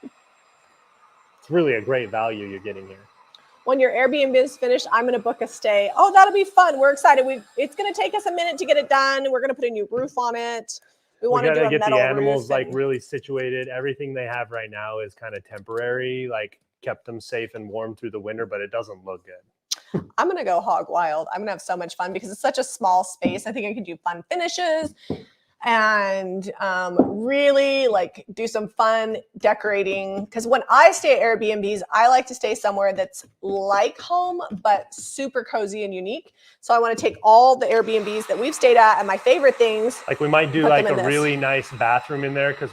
It's really a great value you're getting here. When your Airbnb is finished, I'm going to book a stay. Oh, that'll be fun. We're excited. It's going to take us a minute to get it done. We're going to put a new roof on it. We want to do a get metal the animals roof like really situated. Everything they have right now is kind of temporary, like kept them safe and warm through the winter, but it doesn't look good. I'm going to go hog wild. I'm going to have so much fun because it's such a small space. I think I can do fun finishes and really like do some fun decorating. Because when I stay at Airbnbs, I like to stay somewhere that's like home, but super cozy and unique. So I want to take all the Airbnbs that we've stayed at and my favorite things. Like we might do like a really nice bathroom in there because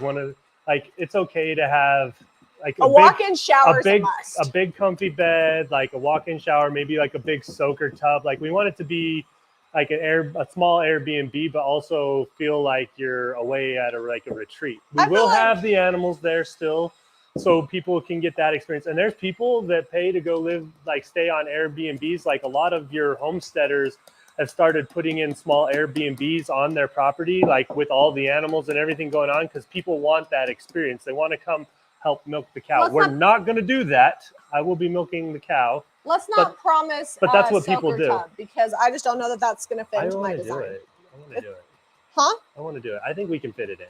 it's okay to have like a walk-in shower, a big comfy bed, like a walk-in shower, maybe like a big soaker tub. Like we want it to be like a small Airbnb, but also feel like you're away at a retreat. We will have the animals there still, so people can get that experience. And there's people that pay to go stay on Airbnbs. Like a lot of your homesteaders have started putting in small Airbnbs on their property, like with all the animals and everything going on, because people want that experience. They want to come help milk the cow. We're not going to do that. I will be milking the cow. Let's not promise. But that's what people do. Because I just don't know that that's going to fit into my design. I want to do it. Huh? I want to do it. I think we can fit it in.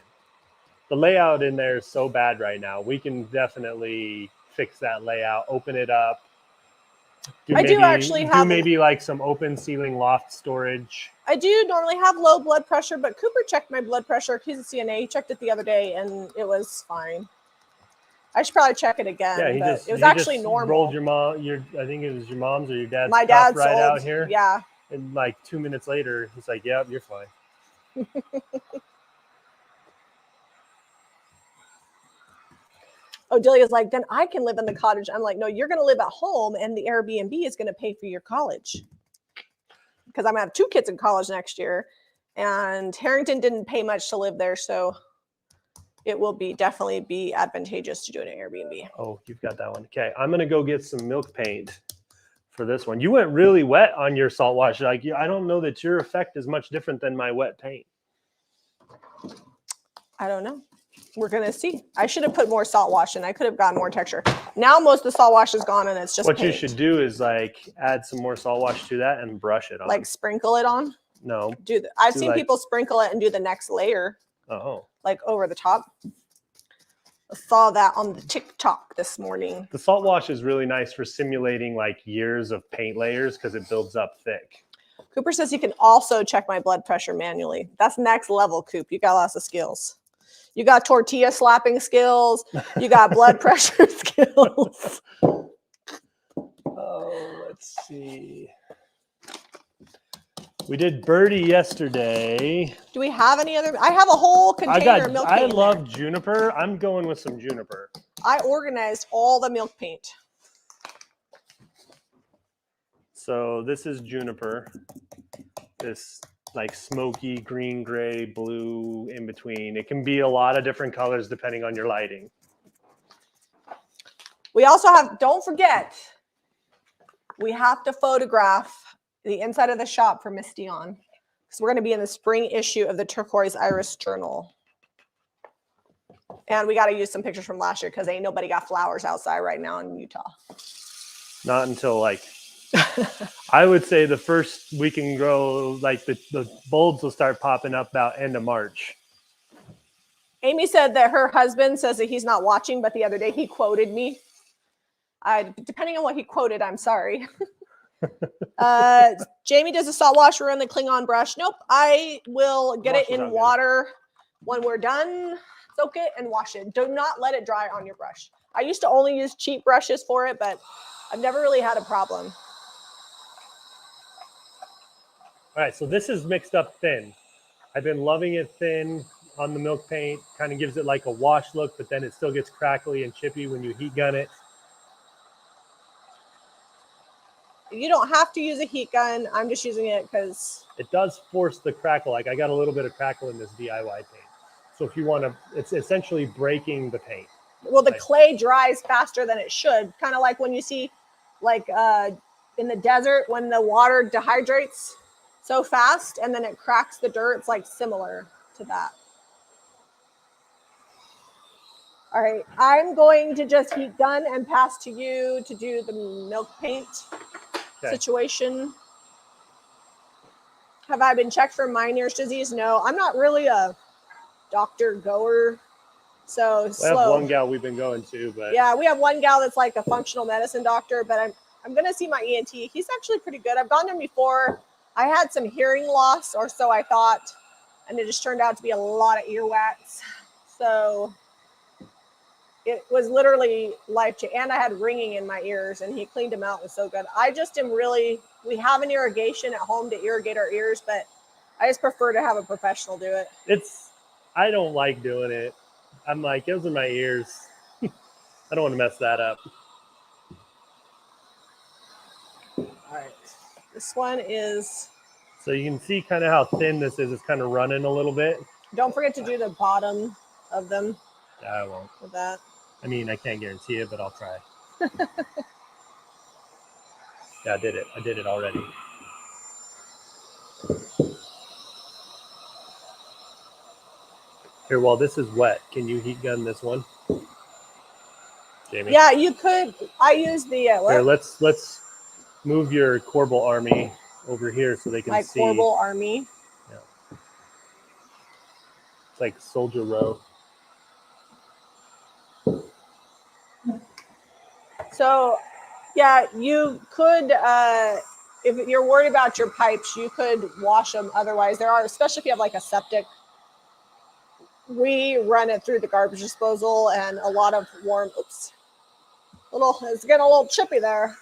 The layout in there is so bad right now. We can definitely fix that layout, open it up. Do maybe like some open ceiling loft storage. I do normally have low blood pressure, but Cooper checked my blood pressure. He's a CNA. He checked it the other day, and it was fine. I should probably check it again. Yeah, it was actually normal. Rolled I think it was your mom's or your dad's. My dad's right out here. Yeah. And like 2 minutes later, he's like, "Yep, you're fine." Oh, Delia's like, then I can live in the cottage. I'm like, no, you're going to live at home, and the Airbnb is going to pay for your college. Because I'm going to have 2 kids in college next year, and Harrington didn't pay much to live there, so it will definitely be advantageous to do an Airbnb. Oh, you've got that one. Okay, I'm going to go get some milk paint for this one. You went really wet on your salt wash. Like, I don't know that your effect is much different than my wet paint. I don't know. We're going to see. I should have put more salt wash in. I could have gotten more texture. Now most of the salt wash is gone and it's just What paint. You should do is like add some more salt wash to that and brush it on. Like sprinkle it on? No. I've seen people sprinkle it and do the next layer. Oh. Like over the top. I saw that on the TikTok this morning. The salt wash is really nice for simulating like years of paint layers because it builds up thick. Cooper says he can also check my blood pressure manually. That's next level, Coop. You got lots of skills. You got tortilla slapping skills. You got blood pressure skills. Oh, let's see. We did birdie yesterday. Do we have any other? I have a whole container of milk paint. I love juniper. I'm going with some juniper. I organized all the milk paint. So this is juniper. This like smoky green, gray, blue in between. It can be a lot of different colors depending on your lighting. We also have, don't forget, we have to photograph the inside of the shop for Miss Dion, because we're going to be in the spring issue of the Turquoise Iris Journal. And we got to use some pictures from last year because ain't nobody got flowers outside right now in Utah. Not until like, I would say the first we can grow, like the bulbs will start popping up about end of March. Amy said that her husband says that he's not watching, but the other day he quoted me. Depending on what he quoted, I'm sorry. Jamie does a salt wash around the Klingon brush. Nope, I will get it in water when we're done. Soak it and wash it. Do not let it dry on your brush. I used to only use cheap brushes for it, but I've never really had a problem. All right, so this is mixed up thin. I've been loving it thin on the milk paint. Kind of gives it like a wash look, but then it still gets crackly and chippy when you heat gun it. You don't have to use a heat gun. I'm just using it because it does force the crackle. Like I got a little bit of crackle in this DIY paint. So if you want to, it's essentially breaking the paint. Well, the clay dries faster than it should. Kind of like when you see like in the desert when the water dehydrates so fast and then it cracks the dirt. It's like similar to that. All right, I'm going to just heat gun and pass to you to do the milk paint situation. Have I been checked for Meniere's disease? No, I'm not really a doctor goer. So slow. We have one gal we've been going to, but yeah, we have one gal that's like a functional medicine doctor, but I'm gonna see my ENT. He's actually pretty good. I've gone to him before. I had some hearing loss, or so I thought, and it just turned out to be a lot of earwax. So it was literally life-changing. And I had ringing in my ears, and he cleaned them out. It was so good. I just am really, we have an irrigation at home to irrigate our ears, but I just prefer to have a professional do it. I don't like doing it. I'm like, those are my ears. I don't want to mess that up. All right. This one is. So you can see kind of how thin this is. It's kind of running a little bit. Don't forget to do the bottom of them. Yeah, I won't. With that. I mean, I can't guarantee it, but I'll try. Yeah, I did it. I did it already. Here, while this is wet, can you heat gun this one, Jamie? Yeah, you could. I use the. Here, let's move your Corbel army over here so they can see. My Corbel army. Yeah. It's like Soldier Row. So, yeah, you could. If you're worried about your pipes, you could wash them. Otherwise, there are, especially if you have like a septic. We run it through the garbage disposal and a lot of warm, it's getting a little chippy there.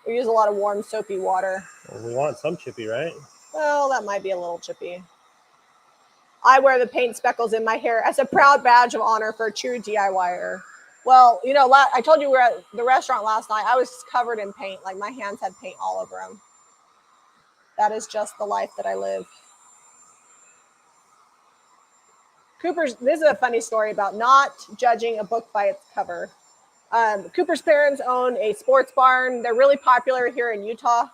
We use a lot of warm, soapy water. Well, we want some chippy, right? Well, that might be a little chippy. I wear the paint speckles in my hair as a proud badge of honor for a true DIYer. Well, you know, I told you we were at the restaurant last night. I was covered in paint. Like my hands had paint all over them. That is just the life that I live. This is a funny story about not judging a book by its cover. Cooper's parents own a sports barn. They're really popular here in Utah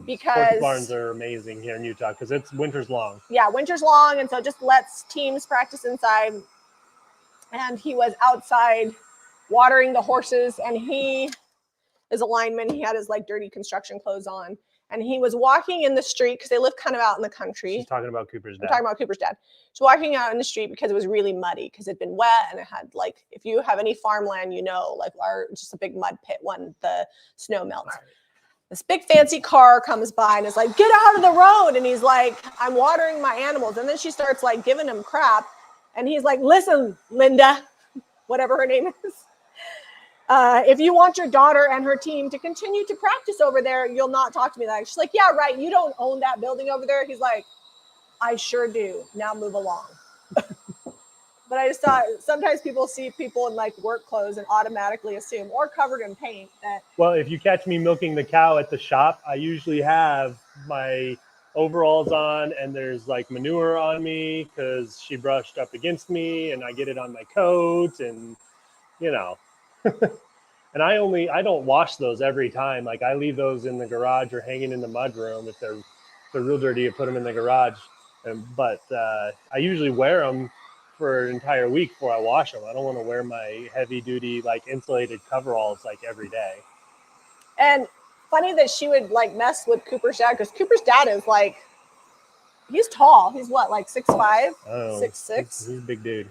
because sports barns are amazing here in Utah because it's winter's long. Yeah, winter's long, and so it just lets teams practice inside. And he was outside watering the horses, and he is a lineman. He had his like dirty construction clothes on, and he was walking in the street because they live kind of out in the country. She's talking about Cooper's I'm dad. talking about Cooper's dad. He's walking out in the street because it was really muddy because it'd been wet and it had like, if you have any farmland, you know, like just a big mud pit when the snow melts. This big fancy car comes by and is like, get out of the road. And he's like, I'm watering my animals. And then she starts like giving him crap. And he's like, listen, Linda, whatever her name is. If you want your daughter and her team to continue to practice over there, you'll not talk to me like. She's like, yeah, right. You don't own that building over there. He's like, I sure do. Now move along. But I just thought sometimes people see people in like work clothes and automatically assume, or covered in paint, that. Well, if you catch me milking the cow at the shop, I usually have my overalls on and there's like manure on me because she brushed up against me and I get it on my coat and, you know. And I don't wash those every time. Like I leave those in the garage or hanging in the mud room. If they're real dirty, you put them in the garage. But I usually wear them for an entire week before I wash them. I don't want to wear my heavy duty, like insulated coveralls like every day. And funny that she would like mess with Cooper's dad, because Cooper's dad is like, he's tall. He's what, like 6'5", 6'6"? He's a big dude.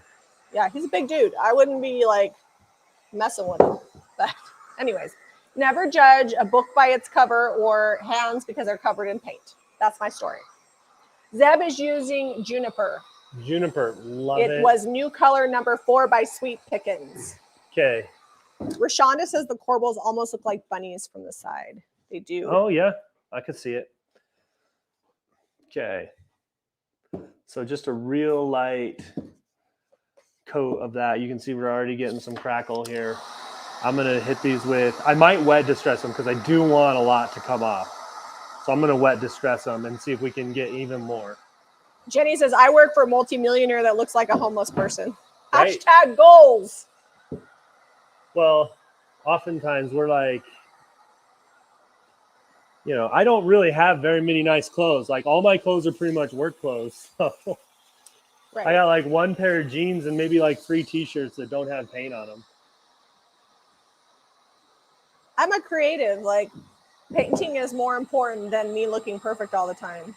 Yeah, he's a big dude. I wouldn't be like messing with him. But anyways, never judge a book by its cover or hands because they're covered in paint. That's my story. Zeb is using Juniper. Juniper, love it. It was new color number 4 by Sweet Pickens. Okay. Rashonda says the Corbels almost look like bunnies from the side. They do. Oh, yeah. I could see it. Okay. So just a real light coat of that. You can see we're already getting some crackle here. I'm going to hit these with, I might wet distress them because I do want a lot to come off. So I'm going to wet distress them and see if we can get even more. Jenny says, I work for a multimillionaire that looks like a homeless person. Right. Hashtag goals. Well, oftentimes we're like, you know, I don't really have very many nice clothes. Like all my clothes are pretty much work clothes. So Right. I got like one pair of jeans and maybe like 3 t-shirts that don't have paint on them. I'm a creative. Like, painting is more important than me looking perfect all the time.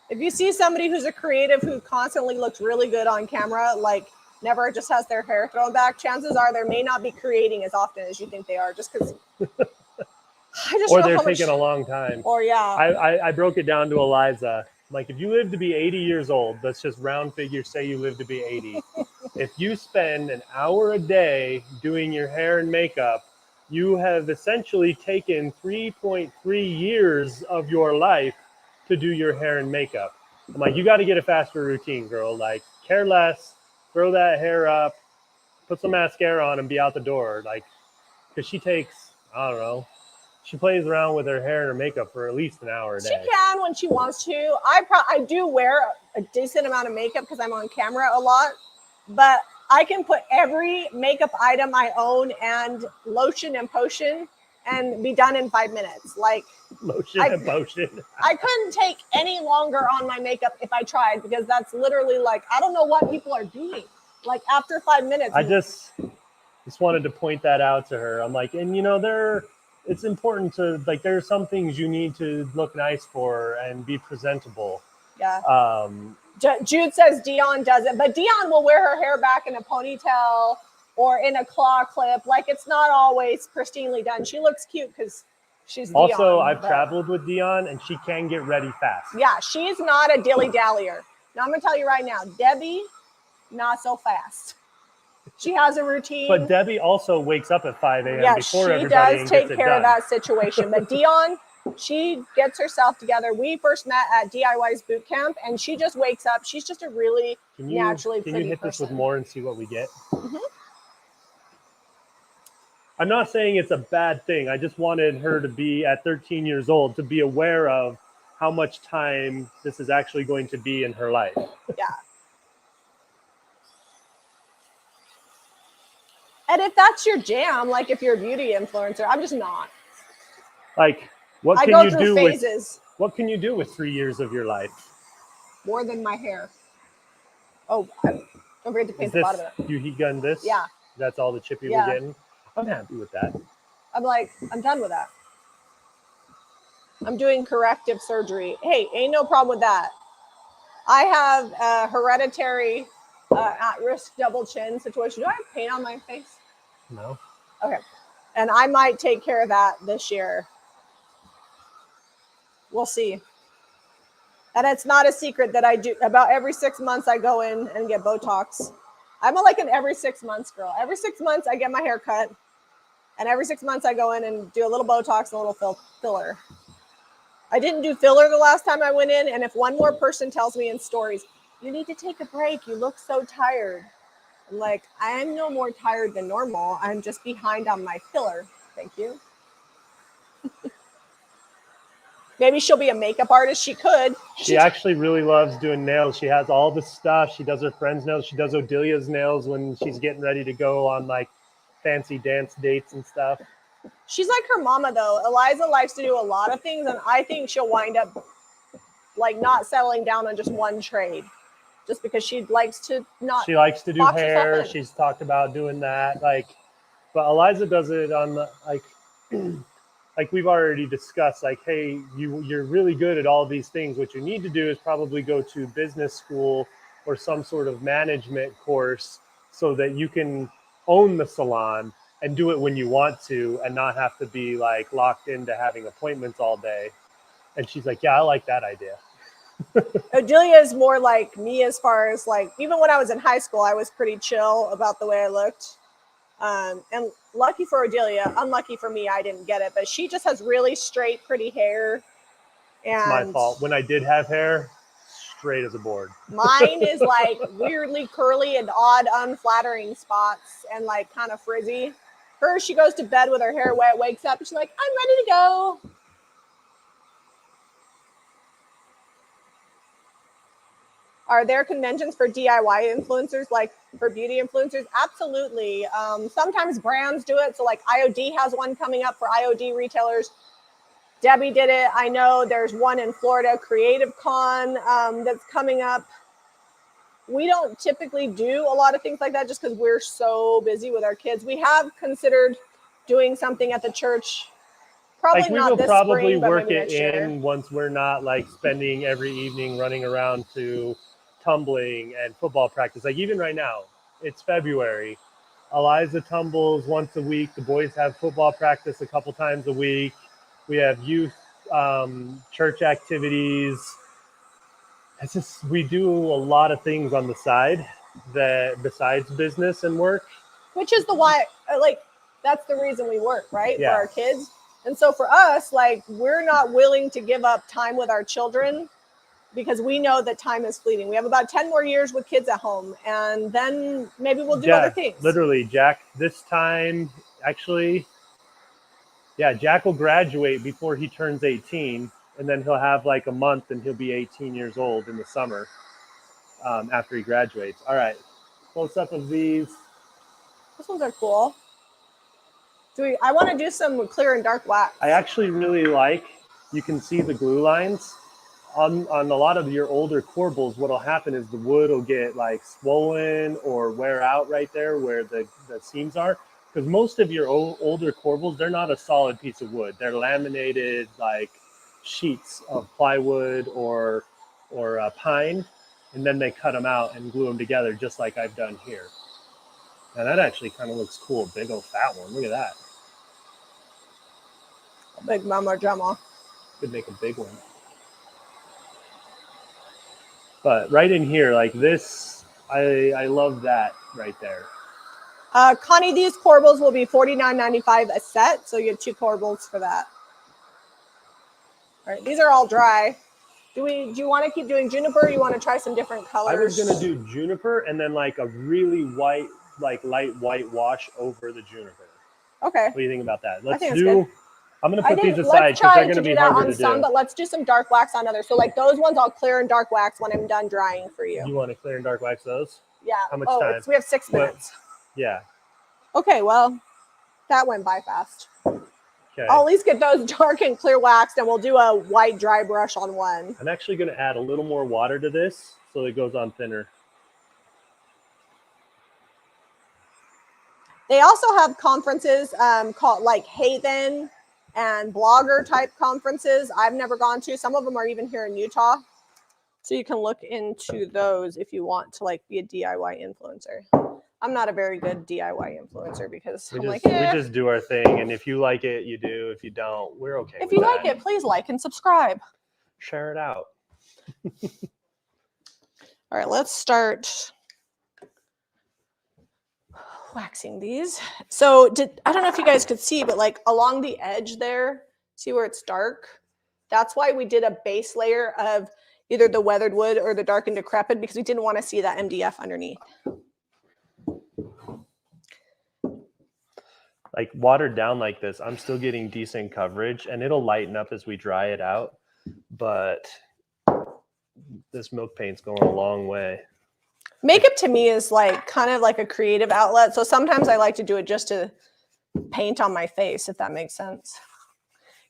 If you see somebody who's a creative who constantly looks really good on camera, like never just has their hair thrown back, chances are they may not be creating as often as you think they are, just because. Or they're taking a long time. Or yeah. I broke it down to Eliza. Like, if you live to be 80 years old, let's just round figure, say you live to be 80. If you spend an hour a day doing your hair and makeup, you have essentially taken 3.3 years of your life to do your hair and makeup. I'm like, you got to get a faster routine, girl. Like, care less, throw that hair up, put some mascara on and be out the door. Like, because she takes, I don't know, she plays around with her hair and her makeup for at least an hour a day. She can when she wants to. I do wear a decent amount of makeup because I'm on camera a lot, but I can put every makeup item I own and lotion and potion and be done in 5 minutes. Like, lotion and potion. I couldn't take any longer on my makeup if I tried, because that's literally like, I don't know what people are doing. Like, after 5 minutes. I just wanted to point that out to her. I'm like, and you know, it's important to, like, there are some things you need to look nice for and be presentable. Yeah. Jude says Dion does it, but Dion will wear her hair back in a ponytail or in a claw clip. Like, it's not always pristinely done. She looks cute because she's Dion. Also, I've traveled with Dion and she can get ready fast. Yeah, she's not a dilly-dallyer. Now, I'm going to tell you right now, Debbie, not so fast. She has a routine. But Debbie also wakes up at 5 a.m. Yeah, before she everybody does and take gets care it of done. that situation. But Dion, she gets herself together. We first met at DIY's boot camp, and she just wakes up. She's just a really naturally pretty person. Can you hit this with more and see what we get? Mm-hmm. I'm not saying it's a bad thing. I just wanted her to be, at 13 years old, to be aware of how much time this is actually going to be in her life. Yeah. And if that's your jam, like if you're a beauty influencer, I'm just not. Like, what I can go you through do phases. What can you do with 3 years of your life? More than my hair. Oh, don't forget to paint the bottom of it. You heat gun this? Yeah. That's all the chippy we're getting? I'm happy with that. I'm like, I'm done with that. I'm doing corrective surgery. Hey, ain't no problem with that. I have a hereditary at-risk double chin situation. Do I have paint on my face? No. Okay. And I might take care of that this year. We'll see. And it's not a secret that I do about every 6 months I go in and get Botox. I'm like an every 6 months girl. Every 6 months I get my hair cut. And every 6 months I go in and do a little Botox and a little filler. I didn't do filler the last time I went in. And if one more person tells me in stories, you need to take a break, you look so tired. I'm like, I am no more tired than normal. I'm just behind on my filler. Thank you. Maybe she'll be a makeup artist. She could. She actually really loves doing nails. She has all the stuff. She does her friend's nails. She does Odelia's nails when she's getting ready to go on like fancy dance dates and stuff. She's like her mama though. Eliza likes to do a lot of things, and I think she'll wind up like not settling down on just one trade, just because she likes to not. She likes to do box herself hair. in. She's talked about doing that. Like, but Eliza does it on the like we've already discussed, like, hey, you're really good at all these things. What you need to do is probably go to business school or some sort of management course so that you can own the salon and do it when you want to and not have to be like locked into having appointments all day. And she's like, yeah, I like that idea. Odelia is more like me as far as like, even when I was in high school, I was pretty chill about the way I looked. And lucky for Odelia, unlucky for me, I didn't get it, but she just has really straight, pretty hair. And it's my fault. When I did have hair, straight as a board. Mine is like weirdly curly and odd, unflattering spots and like kind of frizzy. Her, she goes to bed with her hair wet, wakes up, and she's like, I'm ready to go. Are there conventions for DIY influencers, like for beauty influencers? Absolutely. Sometimes brands do it. So like IOD has one coming up for IOD retailers. Debbie did it. I know there's one in Florida, Creative Con, that's coming up. We don't typically do a lot of things like that just because we're so busy with our kids. We have considered doing something at the church. Probably like we not will this probably spring, but work maybe it next year. in once we're not like spending every evening running around to tumbling and football practice. Like even right now, it's February. Eliza tumbles once a week. The boys have football practice a couple times a week. We have youth church activities. It's just we do a lot of things on the side that besides business and work. Which is the why, like, that's the reason we work, right? Yeah. For our kids. And so for us, like, we're not willing to give up time with our children because we know that time is fleeting. We have about 10 more years with kids at home, and then maybe we'll do other things. Literally, Jack, this time, actually, yeah, Jack will graduate before he turns 18, and then he'll have like a month and he'll be 18 years old in the summer after he graduates. All right, close up of these. These ones are cool. I want to do some clear and dark wax. I actually really like, you can see the glue lines. On a lot of your older corbels, what'll happen is the wood will get like swollen or wear out right there where the seams are. Because most of your older corbels, they're not a solid piece of wood. They're laminated like sheets of plywood or pine, and then they cut them out and glue them together just like I've done here. Now that actually kind of looks cool. Big old fat one. Look at that. Big mama drama. Could make a big one. But right in here, like this, I love that right there. Connie, these corbels will be $49.95 a set, so you get 2 corbels for that. All right, these are all dry. Do you want to keep doing juniper? Or you want to try some different colors? I was gonna do juniper and then like a really white, like light white wash over the juniper. Okay. What do you think about that? I think that's good. I'm gonna put these aside because they're gonna be harder to do. But let's do some dark wax on others. So like those ones, I'll clear and dark wax when I'm done drying for you. You want to clear and dark wax those? Yeah. How much time? We have 6 minutes. Yeah. Okay, well, that went by fast. Okay. I'll at least get those dark and clear waxed, and we'll do a white dry brush on one. I'm actually gonna add a little more water to this so it goes on thinner. They also have conferences called like Haven and blogger type conferences. I've never gone to. Some of them are even here in Utah. So you can look into those if you want to like be a DIY influencer. I'm not a very good DIY influencer because we just do our thing, and if you like it, you do. If you don't, we're okay. If you like it, please like and subscribe. Share it out. All right, let's start waxing these. So I don't know if you guys could see, but like along the edge there, see where it's dark? That's why we did a base layer of either the weathered wood or the dark and decrepit, because we didn't want to see that MDF underneath. Like watered down like this, I'm still getting decent coverage, and it'll lighten up as we dry it out. But this milk paint's going a long way. Makeup to me is like kind of like a creative outlet. So sometimes I like to do it just to paint on my face, if that makes sense.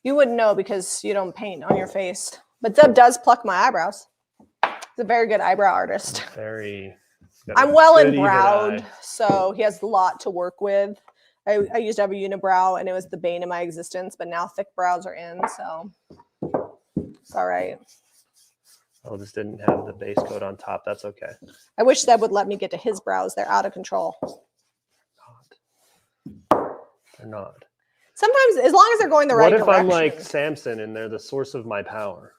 You wouldn't know because you don't paint on your face. But Zeb does pluck my eyebrows. He's a very good eyebrow artist. I'm well embrowned, so he has a lot to work with. I used to have a unibrow, and it was the bane of my existence, but now thick brows are in, so it's all right. Oh, this didn't have the base coat on top. That's okay. I wish Zeb would let me get to his brows. They're out of control. They're not. Sometimes, as long as they're going the right direction. What if I'm like Samson and they're the source of my power?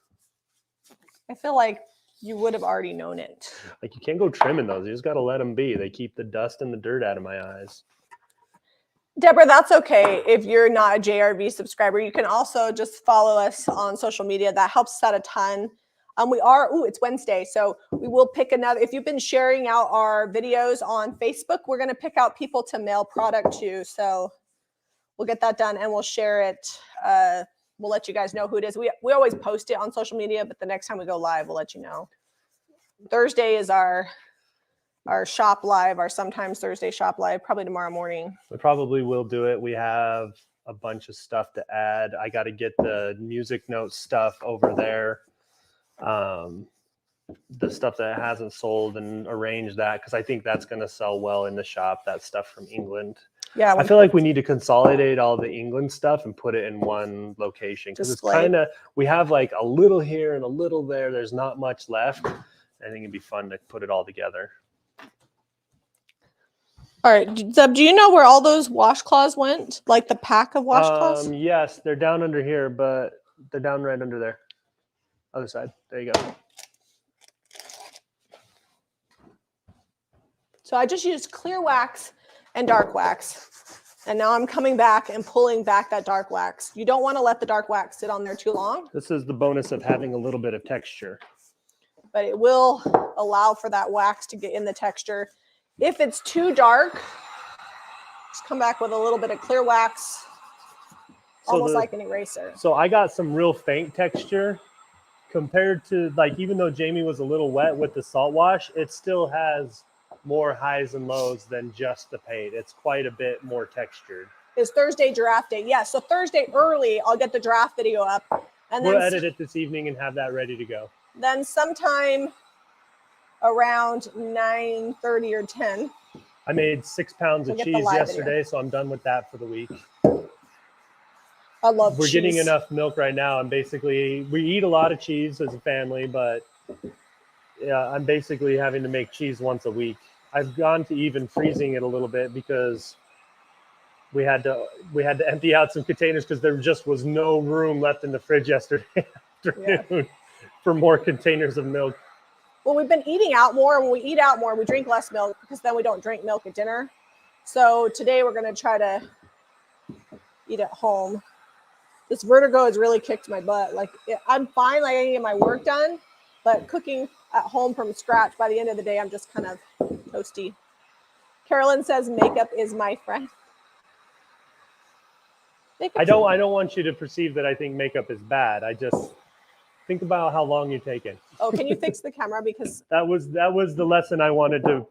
I feel like you would have already known it. Like, you can't go trimming those. You just got to let them be. They keep the dust and the dirt out of my eyes. Deborah, that's okay if you're not a JRV subscriber. You can also just follow us on social media. That helps us out a ton. It's Wednesday, so we will pick another. If you've been sharing out our videos on Facebook, we're going to pick out people to mail product to. So we'll get that done and we'll share it. We'll let you guys know who it is. We always post it on social media, but the next time we go live, we'll let you know. Thursday is our shop live, our sometimes Thursday shop live, probably tomorrow morning. We probably will do it. We have a bunch of stuff to add. I got to get the music note stuff over there. The stuff that hasn't sold and arrange that, because I think that's going to sell well in the shop, that stuff from England. Yeah, I feel like we need to consolidate all the England stuff and put it in one location, because it's kind of, we have like a little here and a little there. There's not much left. I think it'd be fun to put it all together. All right, Zeb, do you know where all those washcloths went? Like the pack of washcloths? Yes, they're down under here, but they're down right under there. Other side. There you go. So I just used clear wax and dark wax. And now I'm coming back and pulling back that dark wax. You don't want to let the dark wax sit on there too long. This is the bonus of having a little bit of texture. But it will allow for that wax to get in the texture. If it's too dark, just come back with a little bit of clear wax, almost like an eraser. So I got some real faint texture compared to, like, even though Jamie was a little wet with the salt wash, it still has more highs and lows than just the paint. It's quite a bit more textured. It's Thursday giraffe day. Yeah, so Thursday early, I'll get the giraffe video up. And we'll edit it this evening and have that ready to go. Then sometime around 9:30 or 10. I made 6 pounds of cheese yesterday, so I'm done with that for the week. I love cheese. We're getting enough milk right now. We eat a lot of cheese as a family, but yeah, I'm basically having to make cheese once a week. I've gone to even freezing it a little bit because we had to empty out some containers because there just was no room left in the fridge yesterday afternoon for more containers of milk. Well, we've been eating out more. When we eat out more, we drink less milk because then we don't drink milk at dinner. So today we're going to try to eat at home. This vertigo has really kicked my butt. Like, I'm fine, like I can get my work done, but cooking at home from scratch, by the end of the day, I'm just kind of toasty. Carolyn says makeup is my friend. I don't want you to perceive that I think makeup is bad. I just think about how long you're taking. Oh, can you fix the camera? Because that was the lesson I wanted to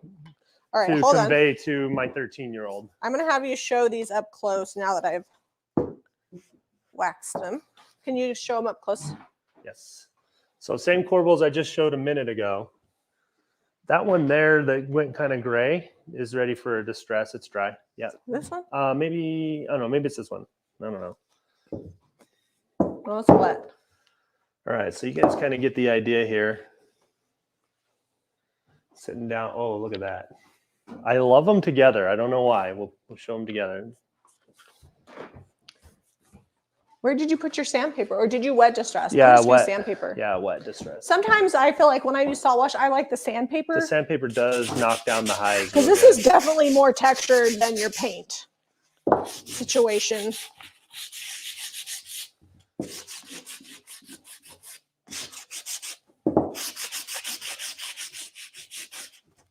convey to my 13-year-old. I'm going to have you show these up close now that I've waxed them. Can you show them up close? Yes. So same corbels I just showed a minute ago. That one there that went kind of gray is ready for a distress. It's dry. Yeah. This one? Maybe, I don't know. Maybe it's this one. I don't know. Oh, it's wet. All right. So you guys kind of get the idea here. Sitting down. Oh, look at that. I love them together. I don't know why. We'll show them together. Where did you put your sandpaper, or did you wet distress? Yeah, wet sandpaper. Yeah, wet distress. Sometimes I feel like when I use salt wash, I like the sandpaper. The sandpaper does knock down the highs. Because this is definitely more textured than your paint situation.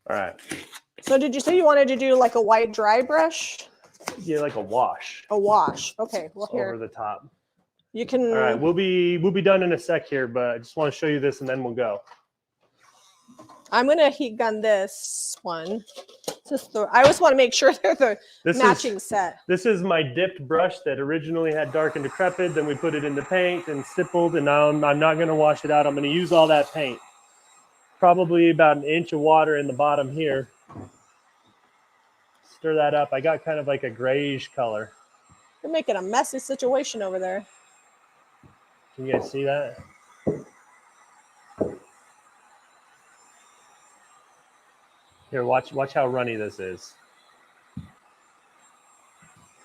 All right. So did you say you wanted to do like a white dry brush? Yeah, like a wash. A wash. Okay. Well, here. Over the top. You can. All right, we'll be done in a sec here, but I just want to show you this and then we'll go. I'm gonna heat gun this one. I just want to make sure they're the matching set. This is my dipped brush that originally had dark and decrepit. Then we put it into paint and stippled, and now I'm not going to wash it out. I'm going to use all that paint. Probably about an inch of water in the bottom here. Stir that up. I got kind of like a grayish color. You're making a messy situation over there. Can you guys see that? Here, watch how runny this is.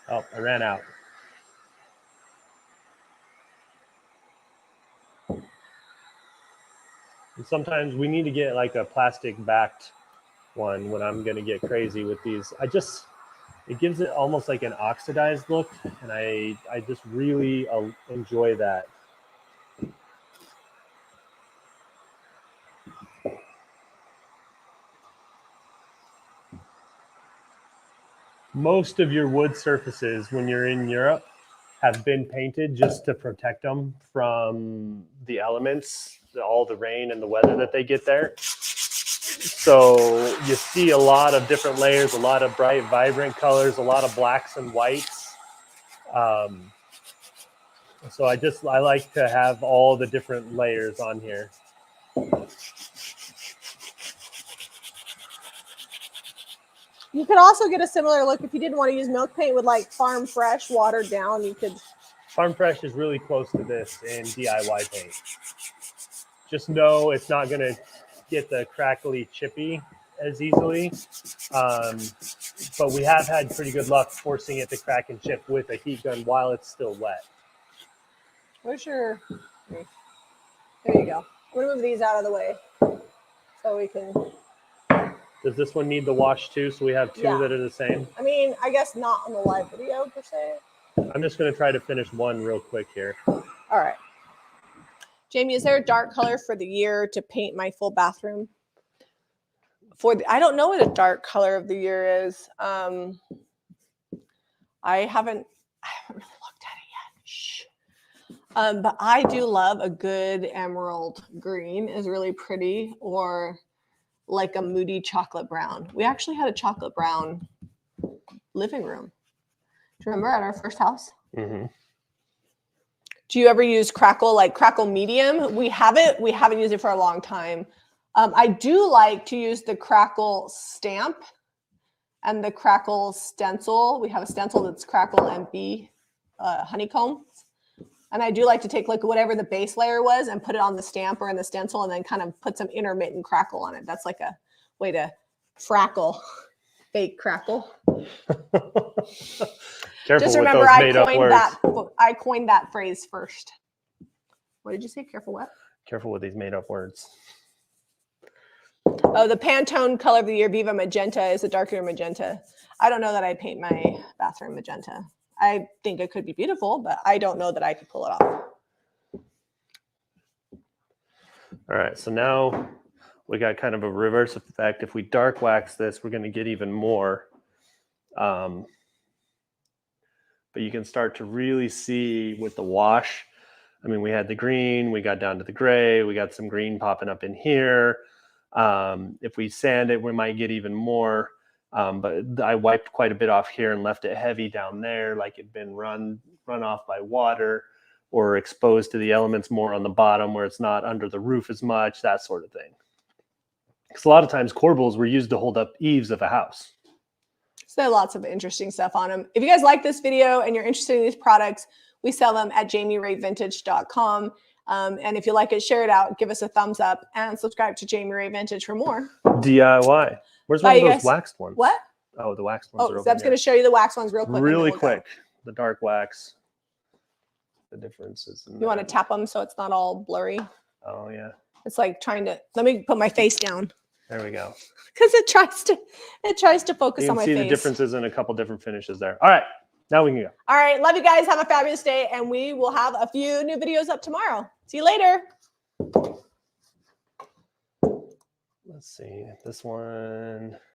Oh, I ran out. And sometimes we need to get like a plastic backed one when I'm gonna get crazy with these. It gives it almost like an oxidized look, and I just really enjoy that. Most of your wood surfaces when you're in Europe have been painted just to protect them from the elements, all the rain and the weather that they get there. So you see a lot of different layers, a lot of bright, vibrant colors, a lot of blacks and whites. So I like to have all the different layers on here. You could also get a similar look if you didn't want to use milk paint with like Farm Fresh watered down. You could. Farm Fresh is really close to this in DIY paint. Just know it's not going to get the crackly chippy as easily. But we have had pretty good luck forcing it to crack and chip with a heat gun while it's still wet. Where's your... There you go. I'm going to move these out of the way so we can... Does this one need the wash too? So we have two that are the same? I mean, I guess not on the live video per se. I'm just going to try to finish one real quick here. All right. Jamie, is there a dark color for the year to paint my full bathroom? I don't know what a dark color of the year is. I haven't really looked at it yet. Shh. But I do love a good emerald green is really pretty, or like a moody chocolate brown. We actually had a chocolate brown living room. Do you remember at our first house? Mm-hmm. Do you ever use Crackle, like Crackle Medium? We haven't used it for a long time. I do like to use the Crackle stamp and the Crackle stencil. We have a stencil that's Crackle MB honeycomb. And I do like to take like whatever the base layer was and put it on the stamp or in the stencil and then kind of put some intermittent crackle on it. That's like a way to frackle, fake crackle. Careful. Just remember, I coined that phrase first. What did you say? Careful what? Careful with these made up words. Oh, the Pantone color of the year, Viva Magenta, is a darker magenta. I don't know that I'd paint my bathroom magenta. I think it could be beautiful, but I don't know that I could pull it off. All right, so now we got kind of a reverse effect. If we dark wax this, we're going to get even more. But you can start to really see with the wash. I mean, we had the green, we got down to the gray, we got some green popping up in here. If we sand it, we might get even more. But I wiped quite a bit off here and left it heavy down there, like it'd been run off by water or exposed to the elements more on the bottom where it's not under the roof as much, that sort of thing. Because a lot of times corbels were used to hold up eaves of a house. So there are lots of interesting stuff on them. If you guys like this video and you're interested in these products, we sell them at JamieRayVintage.com. And if you like it, share it out, give us a thumbs up, and subscribe to Jamie Ray Vintage for more. DIY. Where's Bye, one of you those gu's. waxed ones? What? Oh, the waxed ones Oh, are over Zeb's here. going to show you the wax ones real quick. and then Really we'll go. quick. The dark wax. The differences. You want to tap them so it's not all blurry? Oh, yeah. It's like trying to, let me put my face down. There we go. Because it tries to focus You on can my see face. the differences in a couple different finishes there. All right. Now we can go. All right. Love you guys. Have a fabulous day. And we will have a few new videos up tomorrow. See you later. Let's see. This one.